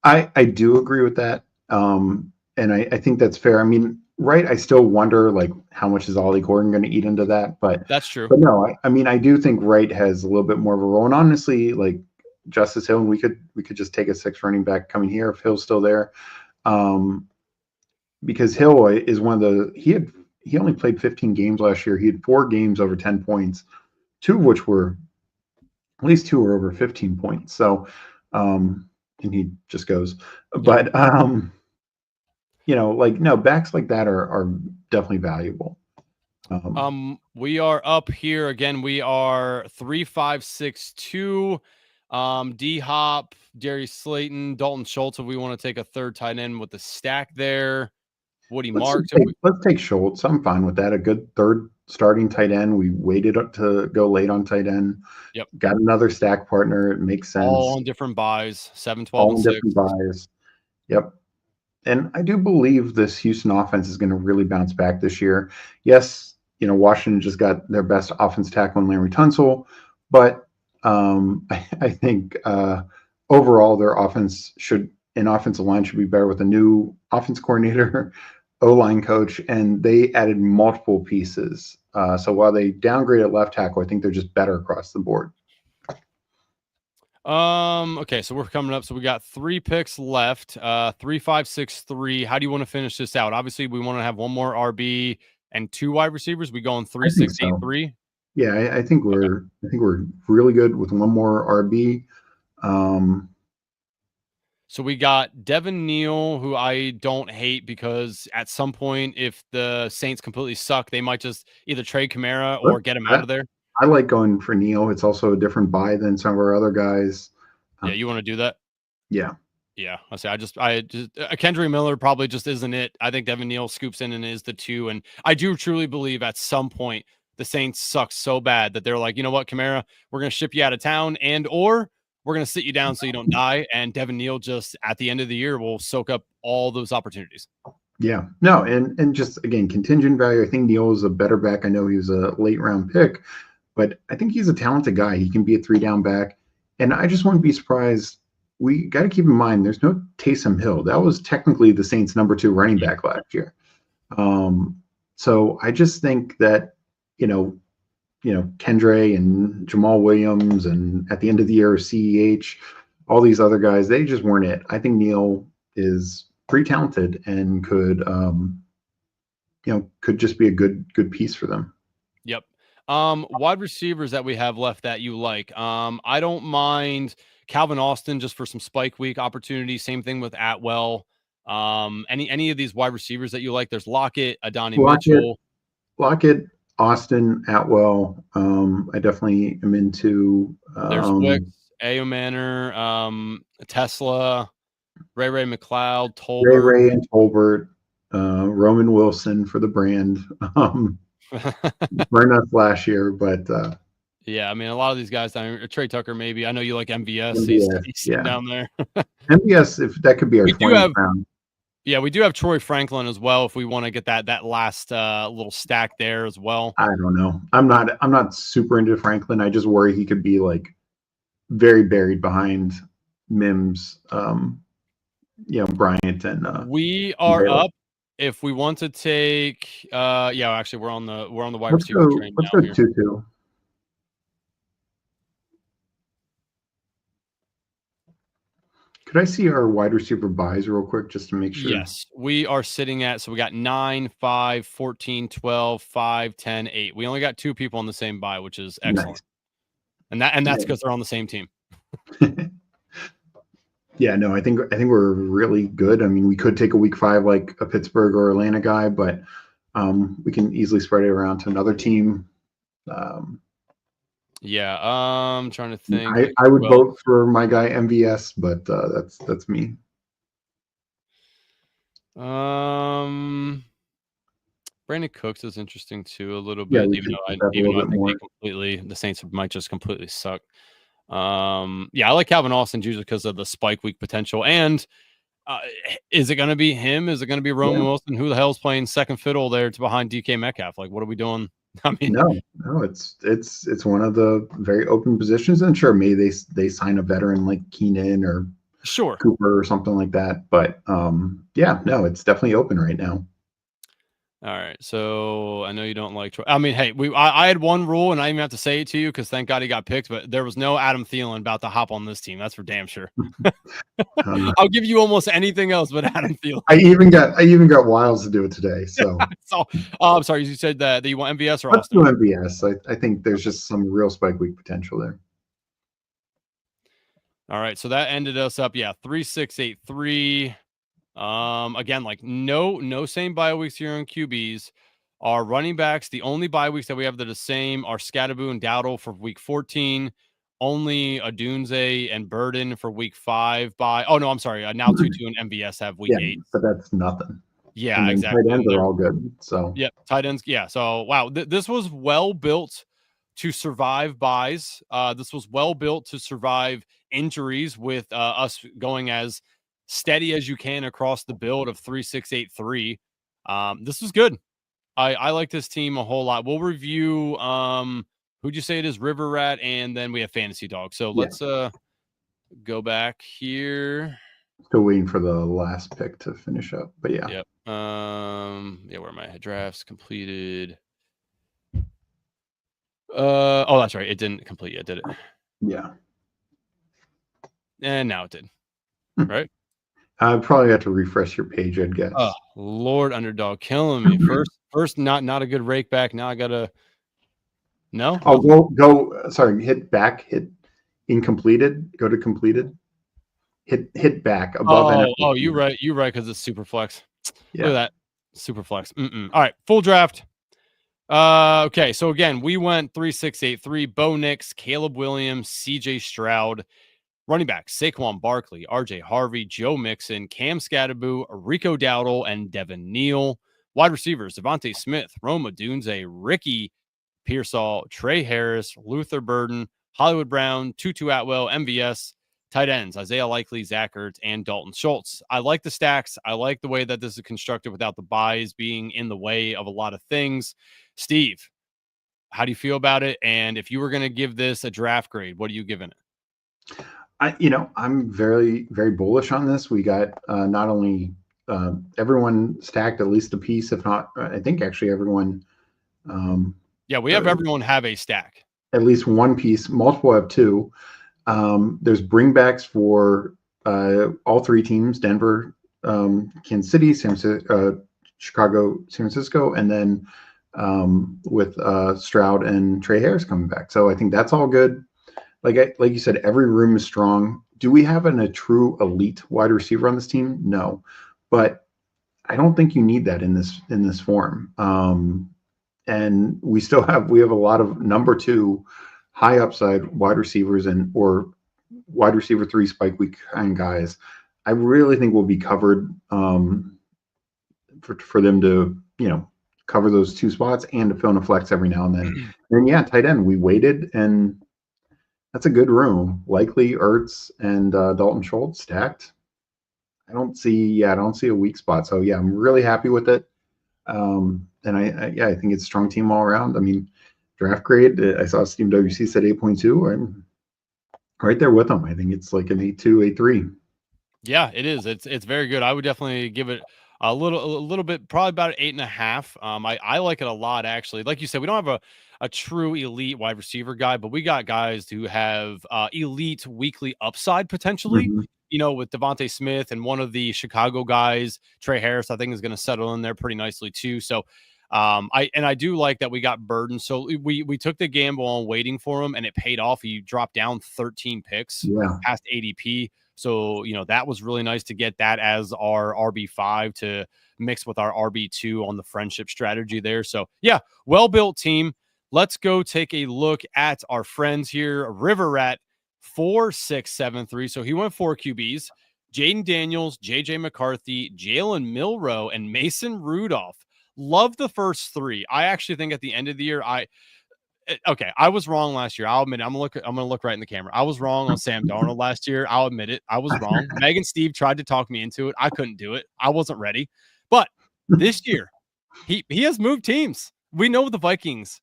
I do agree with that. And I think that's fair. I mean, right, I still wonder like how much is Ollie Gordon going to eat into that, That's true. but no, I mean I do think Wright has a little bit more of a role. And honestly, like Justice Hill, we could just take a 6 running back coming here if Hill's still there. Um, because Hill is one of he only played 15 games last year. He had 4 games over 10 points, 2 of which were at least 2 were over 15 points. So and he just goes. Yep. But like no, backs like that are definitely valuable. We are up here again. We are 3-5-6-2. D Hop, Darius Slayton, Dalton Schultz. If we want to take a third tight end with the stack there, Woody Marks. Let's take Schultz. I'm fine with that. A good third starting tight end. We waited up to go late on tight end. Yep. Got another stack partner. It makes sense. All on different buys, 7, 12, All and in 6. different buys. Yep. And I do believe this Houston offense is going to really bounce back this year. Yes, Washington just got their best offense tackle in Larry Tunsil, but I think overall their offensive line should be better with a new offense coordinator, O-line coach, and they added multiple pieces. So while they downgraded left tackle, I think they're just better across the board. Okay, so we're coming up. So we got 3 picks left. 3, 5, 6, 3. How do you want to finish this out? Obviously, we want to have one more RB and 2 wide receivers. We going 3, 6, 8, 3. Yeah, I think we're really good with one more RB. So we got Devin Neal, who I don't hate because at some point, if the Saints completely suck, they might just either trade Kamara or get him out of there. I like going for Neal. It's also a different buy than some of our other guys. Yeah, you want to do that? Yeah. Yeah, I just Kendry Miller probably just isn't it. I think Devin Neal scoops in and is the 2, and I do truly believe at some point the Saints suck so bad that they're like, you know what, Kamara, we're gonna ship you out of town, or we're gonna sit you down so you don't die. And Devin Neal just at the end of the year will soak up all those opportunities. Yeah, no, and just again contingent value. I think Neal is a better back. I know he was a late round pick, but I think he's a talented guy. He can be a 3-down back, and I just wouldn't be surprised. We got to keep in mind there's no Taysom Hill. That was technically the Saints' number 2 running back last year. So I just think that Kendre and Jamal Williams, and at the end of the year CEH, all these other guys, they just weren't it. I think Neal is pretty talented and could just be a good piece for them. Yep. Wide receivers that we have left that you like. I don't mind Calvin Austin just for some spike week opportunity. Same thing with Atwell. Any of these wide receivers that you like? There's Lockett, Adonai Mitchell. Lockett, Austin, Atwell. I definitely am into. There's Wicks, Ayo Manor, Tesla, Ray McLeod, Tolbert. Ray and Tolbert, Roman Wilson for the brand. Burned us last year, but yeah, I mean a lot of these guys. Trey Tucker, maybe. I know you like MVS. He's sitting down there. MVS, if that could be our 20th round. Yeah, we do have Troy Franklin as well. If we want to get that last little stack there as well. I don't know. I'm not super into Franklin. I just worry he could be like very buried behind Mims, Bryant and. We are Baylor. Up. If we want to take, actually we're on the wide receiver train. Let's go 2-2. Could I see our wide receiver buys real quick just to make sure? Yes, we are sitting at, so we got 9, 5, 14, 12, 5, 10, 8. We only got 2 people on the same buy, which is excellent. Nice. And that's because they're on the same team. Yeah, no, I think we're really good. I mean, we could take a week 5 like a Pittsburgh or Atlanta guy, but we can easily spread it around to another team. Yeah, I'm trying to think. I would Well, vote for my guy MVS, but that's me. Brandon Cooks is interesting too a little Yeah, bit, we even could though put that a little I bit think more. the Saints might just completely suck. Yeah, I like Calvin Austin just because of the spike week potential. And is it going to be him? Is it going to be Roman Yeah. Wilson? Who the hell's playing second fiddle there to behind DK Metcalf? Like, what are we doing? I mean, No, it's one of the very open positions, and sure, maybe they sign a veteran like Keenan or sure. Cooper or something like that. But yeah, no, it's definitely open right now. All right. So I know you don't like. I mean, hey, I had one rule, and I even have to say it to you because thank God he got picked. But there was no Adam Thielen about to hop on this team. That's for damn sure. Uh, I'll give you almost anything else but Adam Thielen. I even got Wiles to do it today. So So, I'm sorry. You said that you want MVS or let's Austin? do MVS. I think there's just some real spike week potential there. All right. So that ended us up. Yeah, 3-6-8-3. Again, like no same bye weeks here on QBs. Our running backs, the only bye weeks that we have that are the same are Scatterboo and Dowdle for week 14. Only Adunze and Burden for week 5 by. Oh no, I'm sorry. Now Tutu and MVS have week Yeah, 8. but that's nothing. Yeah, And then tight exactly. ends And are they're all good. So yep, tight ends. Yeah. So wow, this was well built to survive buys. This was well built to survive injuries with us going as steady as you can across the build of 3-6-8-3. This was good. I like this team a whole lot. We'll review who'd you say it is? River Rat, and then we have Fantasy Dog. So yeah, let's go back here. still waiting for the last pick to finish up. But yeah. Yep. Yeah, where am I? Drafts completed. Oh, that's right. It didn't complete yet, did it? Yeah. And now it did. Right? I probably have to refresh your page, I'd guess. Oh, Lord, Underdog killing me. First, not a good rake back. Now I gotta no. Oh, Nothing? go. Sorry, hit back, hit incompleted. Go to completed. Hit back above NFL. You're right. You're right because it's Superflex. Look at Yeah, that. Superflex. All right, full draft. Okay, so again, we went 3-6-8-3. Bo Nix, Caleb Williams, CJ Stroud. Running back, Saquon Barkley, RJ Harvey, Joe Mixon, Cam Scatterboo, Rico Dowdle, and Devin Neal. Wide receivers, Devontae Smith, Roma Dunze, Ricky Pearsall, Trey Harris, Luther Burden, Hollywood Brown, Tutu Atwell, MVS. Tight ends, Isaiah Likely, Zach Ertz, and Dalton Schultz. I like the stacks. I like the way that this is constructed without the buys being in the way of a lot of things. Steve, how do you feel about it? And if you were going to give this a draft grade, what are you giving it? I'm very, very bullish on this. We got not only everyone stacked at least a piece, if not, I think actually everyone. Yeah, we have everyone have a stack. At least one piece. Multiple have two. There's bringbacks for all three teams: Denver, Kansas City, Chicago, San Francisco, and then with Stroud and Trey Harris coming back. So I think that's all good. Like you said, every room is strong. Do we have a true elite wide receiver on this team? No, but I don't think you need that in this form. And we have a lot of number two high upside wide receivers or wide receiver 3 spike week kind guys. I really think we'll be covered for them to cover those two spots and to fill in a flex every now and then. And yeah, tight end, we waited, and that's a good room. Likely Ertz and Dalton Schultz stacked. I don't see a weak spot. So yeah, I'm really happy with it. And I think it's a strong team all around. I mean, draft grade, I saw Steve WC said 8.2. I'm right there with them. I think it's like an 8.2, 8.3. Yeah, it is. It's very good. I would definitely give it a little bit, probably about an 8.5. I like it a lot actually. Like you said, we don't have a true elite wide receiver guy, but we got guys who have elite weekly upside potentially. Mm-hmm. You know, with Devontae Smith and one of the Chicago guys, Trey Harris, I think is going to settle in there pretty nicely too. So, I do like that we got Burden. So we took the gamble on waiting for him, and it paid off. He dropped down 13 picks past ADP. So, that was really nice to get that as our RB5 to mix with our RB2 on the friendship strategy there. So, yeah, well-built team. let's go take a look at our friends here. River Rat 4673. So he went 4 QBs. Jaden Daniels, JJ McCarthy, Jalen Milroe, and Mason Rudolph. Love the first 3. I actually think at the end of the year, okay, I was wrong last year. I'll admit it. I'm gonna look right in the camera. I was wrong on Sam Darnold last year. I'll admit it. I was wrong. Meg and Steve tried to talk me into it. I couldn't do it. I wasn't ready. But this year, he has moved teams. We know the Vikings,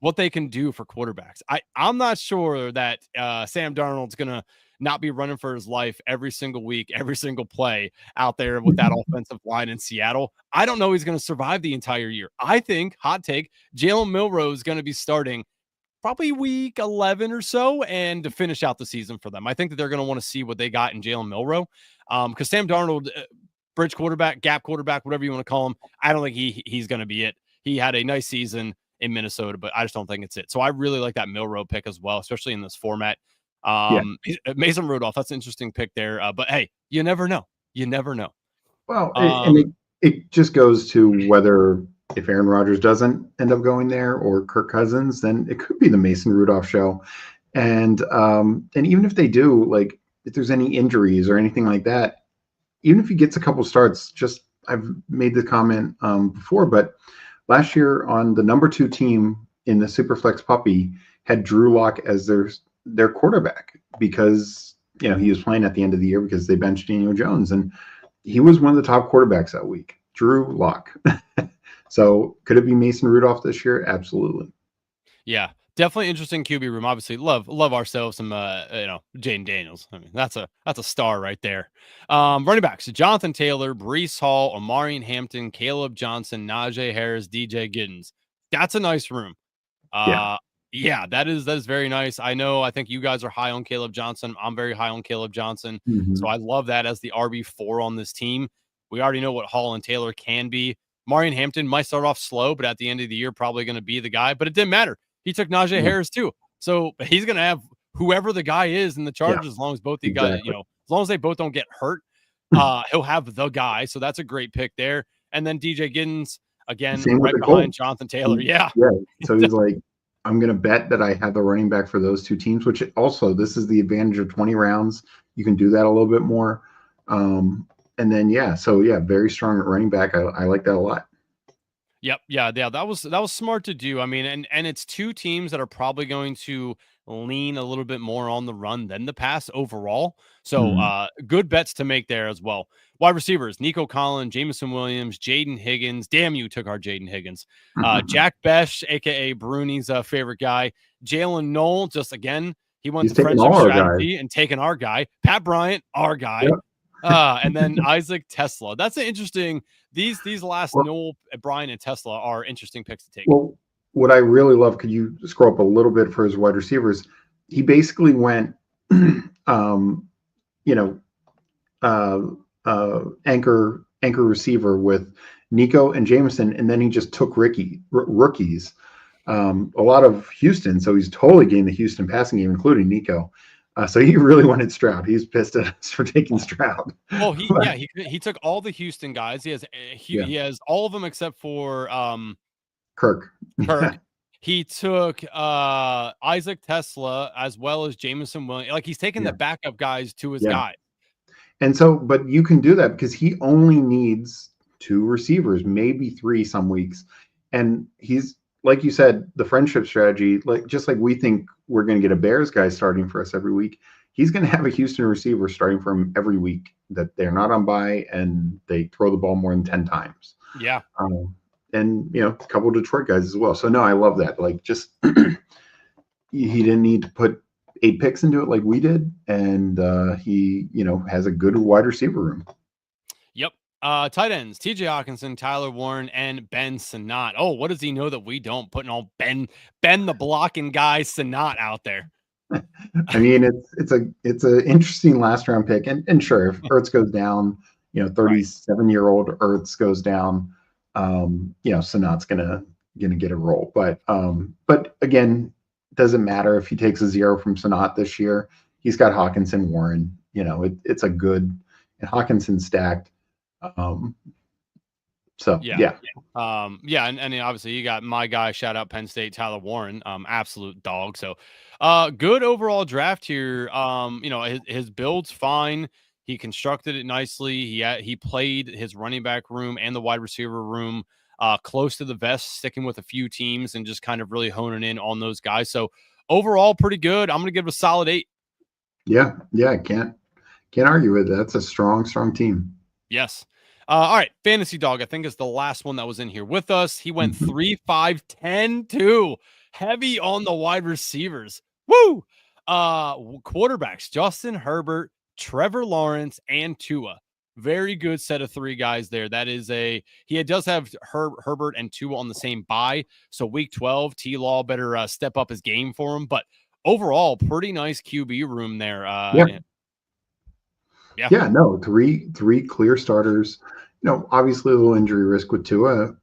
what they can do for quarterbacks. I'm not sure that Sam Darnold's gonna not be running for his life every single week, every single play out there with that offensive line in Seattle. I don't know he's going to survive the entire year. I think, hot take, Jalen Milroe is going to be starting probably week 11 or so and to finish out the season for them. I think that they're going to want to see what they got in Jalen Milroe because Sam Darnold, bridge quarterback, gap quarterback, whatever you want to call him, I don't think he's going to be it. He had a nice season in Minnesota, but I just don't think it's it. So I really like that Milroe pick as well, especially in this format. Mason Rudolph, that's an interesting pick there. But hey, you never know. You never know. Well, and it just goes to whether if Aaron Rodgers doesn't end up going there or Kirk Cousins, then it could be the Mason Rudolph show. And even if they do, like if there's any injuries or anything like that, even if he gets a couple starts, just I've made the comment before, but last year on the number 2 team in the Superflex Puppy had Drew Lock as their quarterback because he was playing at the end of the year because they benched Daniel Jones and he was one of the top quarterbacks that week. Drew Lock. So could it be Mason Rudolph this year? Absolutely. Yeah, definitely interesting QB room. Obviously, love ourselves some Jaden Daniels. I mean, that's a star right there. Running backs: Jonathan Taylor, Breece Hall, Omarion Hampton, Caleb Johnson, Najee Harris, DJ Giddens. That's a nice room. Yeah, that is very nice. I think you guys are high on Caleb Johnson. I'm very high on Caleb Johnson. So I love that as the RB4 on this team. We already know what Hall and Taylor can be. Marion Hampton might start off slow, but at the end of the year, probably going to be the guy. But it didn't matter. He took Najee Harris too. So he's going to have whoever the guy is in the Chargers, as long as both the guys, as long as they both don't get hurt, he'll have the guy. So that's a great pick there. And then DJ Giddens, again, right behind Jonathan Taylor. Yeah. So he's like, I'm going to bet that I have the running back for those 2 teams, which also this is the advantage of 20 rounds. You can do that a little bit more. And then, very strong at running back. I like that a lot. Yep. Yeah. That was smart to do. I mean, and it's 2 teams that are probably going to lean a little bit more on the run than the pass overall. So good bets to make there as well. Wide receivers: Nico Collins, Jameson Williams, Jaden Higgins. Damn, you took our Jaden Higgins. Jack Besh, aka Bruni's favorite guy. Jalen Knoll, just again, he went the friendship strategy and taken our guy. Pat Bryant, our guy. Yep. And then Isaac Tesla. That's an interesting. These last Knoll, Brian, and Tesla are interesting picks to take. Well, what I really love, could you scroll up a little bit for his wide receivers? He basically went, anchor receiver with Nico and Jameson, and then he just took rookies. A lot of Houston, so he's totally gained the Houston passing game, including Nico. So he really wanted Stroud. He's pissed at us for taking Stroud. Well, he took all the Houston guys. He has all of them except for Kirk. He took Isaac Tesla as well as Jameson Williams. Like he's taking the backup guys to his guys. And so, but you can do that because he only needs 2 receivers, maybe 3 some weeks. And he's, like you said, the friendship strategy, just like we think we're going to get a Bears guy starting for us every week, he's going to have a Houston receiver starting for him every week that they're not on bye and they throw the ball more than 10 times. Yeah. And, a couple of Detroit guys as well. So, no, I love that. Like, just he didn't need to put 8 picks into it like we did. And he, has a good wide receiver room. Yep. Tight ends: TJ Hawkinson, Tyler Warren, and Ben Sinnott. Oh, what does he know that we don't? Putting all Ben the blocking guy Sinnott out there. I mean, it's an interesting last round pick, and sure, if Ertz goes down, 37-year-old Ertz goes down, Sinnott's gonna get a role. But again, doesn't matter if he takes a 0 from Sinnott this year. He's got Hawkinson, Warren. It's a good, and Hawkinson stacked. So Yeah. yeah, Yeah, and obviously you got my guy, shout out Penn State, Tyler Warren, absolute dog. So, good overall draft here. His build's fine. He constructed it nicely. He played his running back room and the wide receiver room close to the vest, sticking with a few teams and just kind of really honing in on those guys. So overall, pretty good. I'm gonna give it a solid 8. yeah. Can't argue with it. That's a strong team. Yes. All right. Fantasy Dog, I think, is the last one that was in here with us. He went Mhm. 3, 5, 10, 2. Heavy on the wide receivers. Woo! Quarterbacks, Justin Herbert, Trevor Lawrence, and Tua. Very good set of 3 guys there. That is he does have Herbert and Tua on the same bye. So week 12, T-Law better step up his game for him. But overall, pretty nice QB room there. Yeah, Yeah. yeah. No, three clear starters. Obviously a little injury risk with Tua,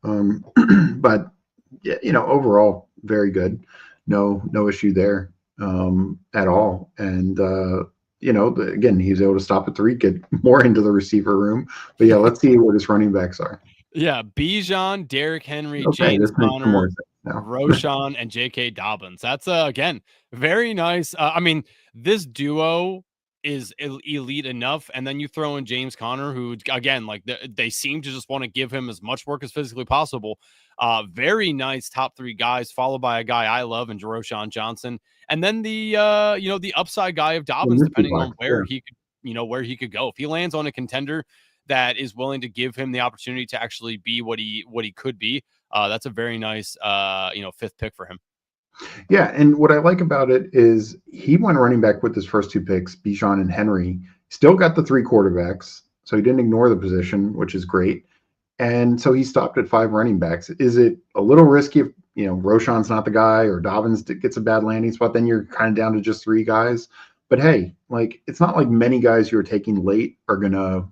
but yeah, overall very good. No issue there at all. And again, he's able to stop at 3, get more into the receiver room. But yeah, let's see what his running backs are. Yeah, Bijan, Derrick Henry, Okay, James this makes some more Conner, sense now. Roshan, and J.K. Dobbins. That's again very nice. I mean, this duo is elite enough, and then you throw in James Conner, who again, like they seem to just want to give him as much work as physically possible. Very nice top 3 guys, followed by a guy I love and Roshan Johnson, and then the upside guy of The Dobbins, mystery depending box, on where he could where he could go if he lands on a contender that is willing to give him the opportunity to actually be what he could be. That's a very nice 5th pick for him. yeah. And what I like about it is he went running back with his first 2 picks, Bijan and Henry. Still got the 3 quarterbacks, so he didn't ignore the position, which is great. And so he stopped at 5 running backs. Is it a little risky if Roshan's not the guy or Dobbins gets a bad landing spot? Then you're kind of down to just 3 guys. But hey, like it's not like many guys you're taking late are gonna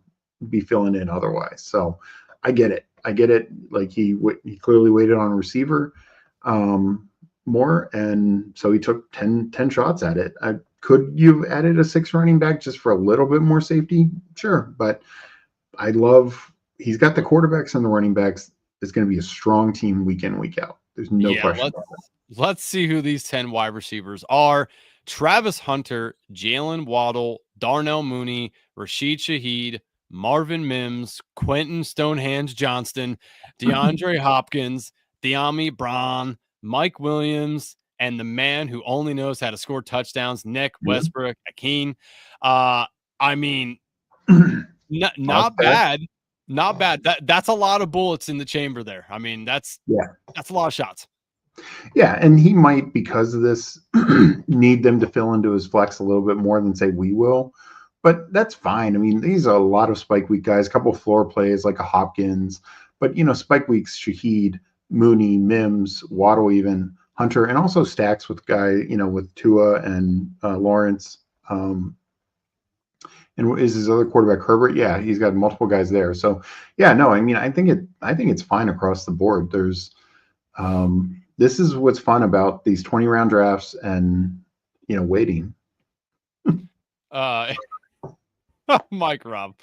be filling in otherwise. So I get it. I get it. Like he clearly waited on a receiver more, and so he took 10 shots at it. Could you have added a 6 running back just for a little bit more safety? Sure, but I love he's got the quarterbacks and the running backs. It's going to be a strong team week in, week out. There's no Yeah, question about let's see who these 10 wide receivers are. Travis Hunter, Jalen Waddle, Darnell Mooney, Rashid Shaheed, Marvin Mims, Quentin Stonehenge Johnston, DeAndre Hopkins, Deami Brown, Mike Williams, and the man who only knows how to score touchdowns, Nick it. Westbrook Akeem. I mean, Yeah. not bad. Not bad. That's a lot of bullets in the chamber there. I mean, that's Yeah. a lot of shots. Yeah. And he might, because of this, need them to fill into his flex a little bit more than, say, we will. But that's fine. I mean, these are a lot of spike week guys, a couple of floor plays like a Hopkins. But, spike weeks, Shaheed, Mooney, Mims, Waddle, even Hunter, and also stacks with with Tua and Lawrence. And is his other quarterback Herbert? Yeah, he's got multiple guys there. So yeah, no, I mean, I think it's fine across the board. There's this is what's fun about these 20-round drafts and waiting. Uh, Mike Rob.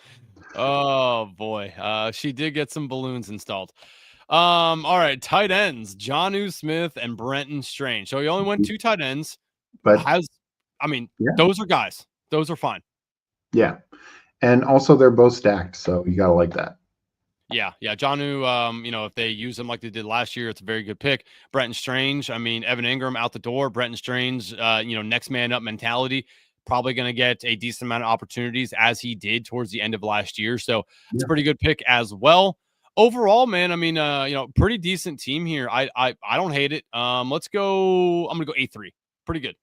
Oh boy. She did get some balloons installed. All right, tight ends, Jonnu Smith and Brenton Strange. So he only went 2 tight ends. But yeah, Those are guys. Those are fine. yeah. And also they're both stacked, so you gotta like that. Yeah, Jonnu, if they use him like they did last year, it's a very good pick. Brenton Strange, I mean, Evan Ingram out the door. Brenton Strange, next man up mentality, probably going to get a decent amount of opportunities as he did towards the end of last year. So it's a pretty good pick as well. Overall, man, I mean, pretty decent team here. I don't hate it. Let's go. I'm gonna go 8-3. Pretty good.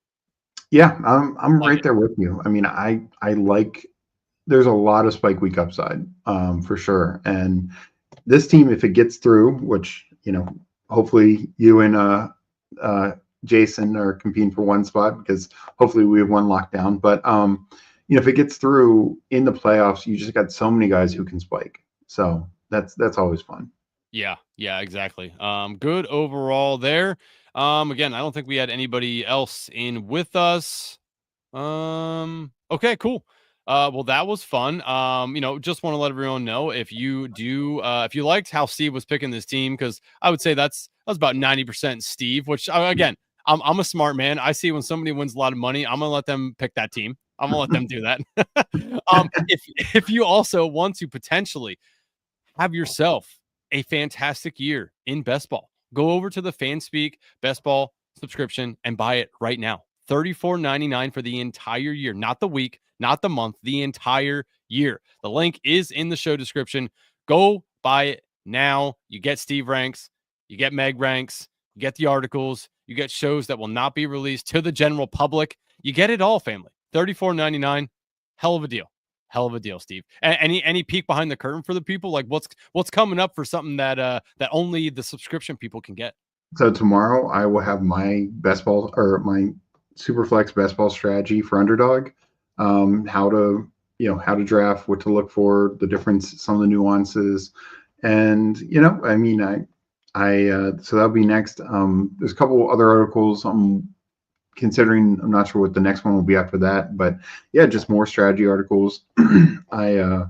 Yeah, I'm Like right it. there with you. I mean, I like there's a lot of spike week upside, for sure. And this team, if it gets through, which hopefully you and Jason are competing for one spot because hopefully we have one locked down. But if it gets through in the playoffs, you just got so many guys who can spike. So that's always fun. Yeah, exactly. Good overall there. Again, I don't think we had anybody else in with us. Okay, cool. Well, that was fun. Just want to let everyone know if you do, if you liked how Steve was picking this team, because I would say that's about 90% Steve. Which again, I'm a smart man. I see when somebody wins a lot of money, I'm gonna let them pick that team. I'm gonna let them do that. If you also want to potentially have yourself a fantastic year in best ball, go over to the Fanspeak Best Ball subscription and buy it right now. $34.99 for the entire year, not the week, not the month, the entire year. The link is in the show description. Go buy it now. You get Steve ranks, you get Meg ranks, you get the articles, you get shows that will not be released to the general public. You get it all, family. $34.99. Hell of a deal. Hell of a deal, Steve. Any peek behind the curtain for the people? Like what's coming up for something that only the subscription people can get? So tomorrow I will have my best ball or my Superflex best ball strategy for Underdog. How to how to draft, what to look for, the difference, some of the nuances, and I mean I so that'll be next. There's a couple other articles I'm considering. I'm not sure what the next one will be after that, but yeah, just more strategy articles. I've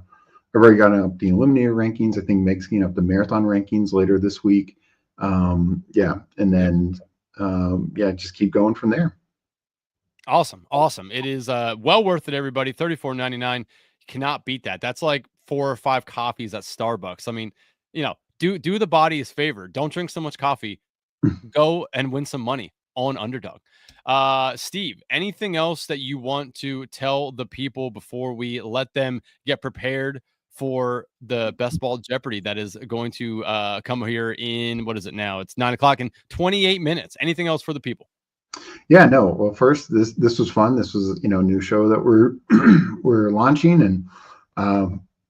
already gotten up the eliminator rankings. I think Meg's getting up the marathon rankings later this week. Yeah, and then yeah, just keep going from there. Awesome. It is well worth it, everybody. $34.99. You cannot beat that. That's like 4 or 5 coffees at Starbucks. I mean, do the body a favor. Don't drink so much coffee. Go and win some money on Underdog. Steve, anything else that you want to tell the people before we let them get prepared for the Best Ball Jeopardy that is going to come here in, what is it now? It's 9 o'clock in 28 minutes. Anything else for the people? Yeah, no. Well, first, this was fun. This was a new show that we're launching, and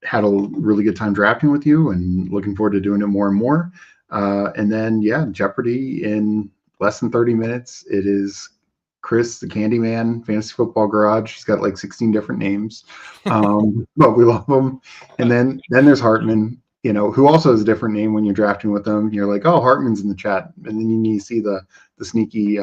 had a really good time drafting with you, and looking forward to doing it more and more. And then yeah, Jeopardy in less than 30 minutes. It is Chris the Candyman Fantasy Football Garage. He's got like 16 different names, but we love him. And then there's Hartman, who also has a different name when you're drafting with them. You're like, oh, Hartman's in the chat, and then you see the sneaky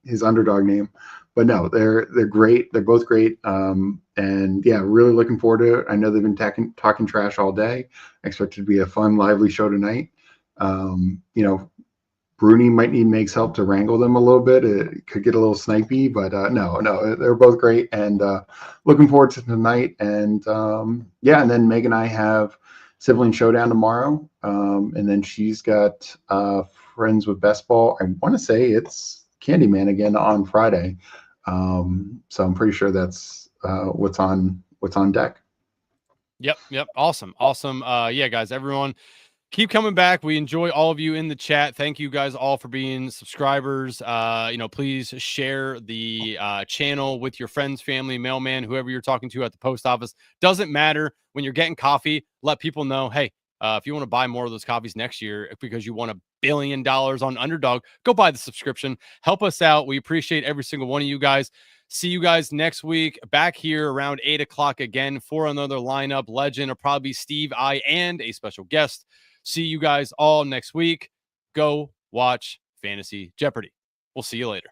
his Underdog name. But no, they're great. They're both great. And yeah, really looking forward to it. I know they've been talking trash all day. I expect it to be a fun, lively show tonight. Bruni might need Meg's help to wrangle them a little bit. It could get a little snipey, but no, they're both great, and looking forward to tonight. And yeah, and then Meg and I have Sibling Showdown tomorrow, and then she's got Friends with Best Ball. I want to say it's Candyman again on Friday, so I'm pretty sure that's what's on deck. Yep. Awesome. Yeah, guys, everyone, keep coming back. We enjoy all of you in the chat. Thank you guys all for being subscribers. Please share the channel with your friends, family, mailman, whoever you're talking to at the post office. Doesn't matter. When you're getting coffee, let people know, hey, if you want to buy more of those coffees next year because you want $1 billion on Underdog, go buy the subscription. Help us out. We appreciate every single one of you guys. See you guys next week back here around 8 o'clock again for another lineup. Legend will probably be Steve, I, and a special guest. See you guys all next week. Go watch Fantasy Jeopardy. We'll see you later.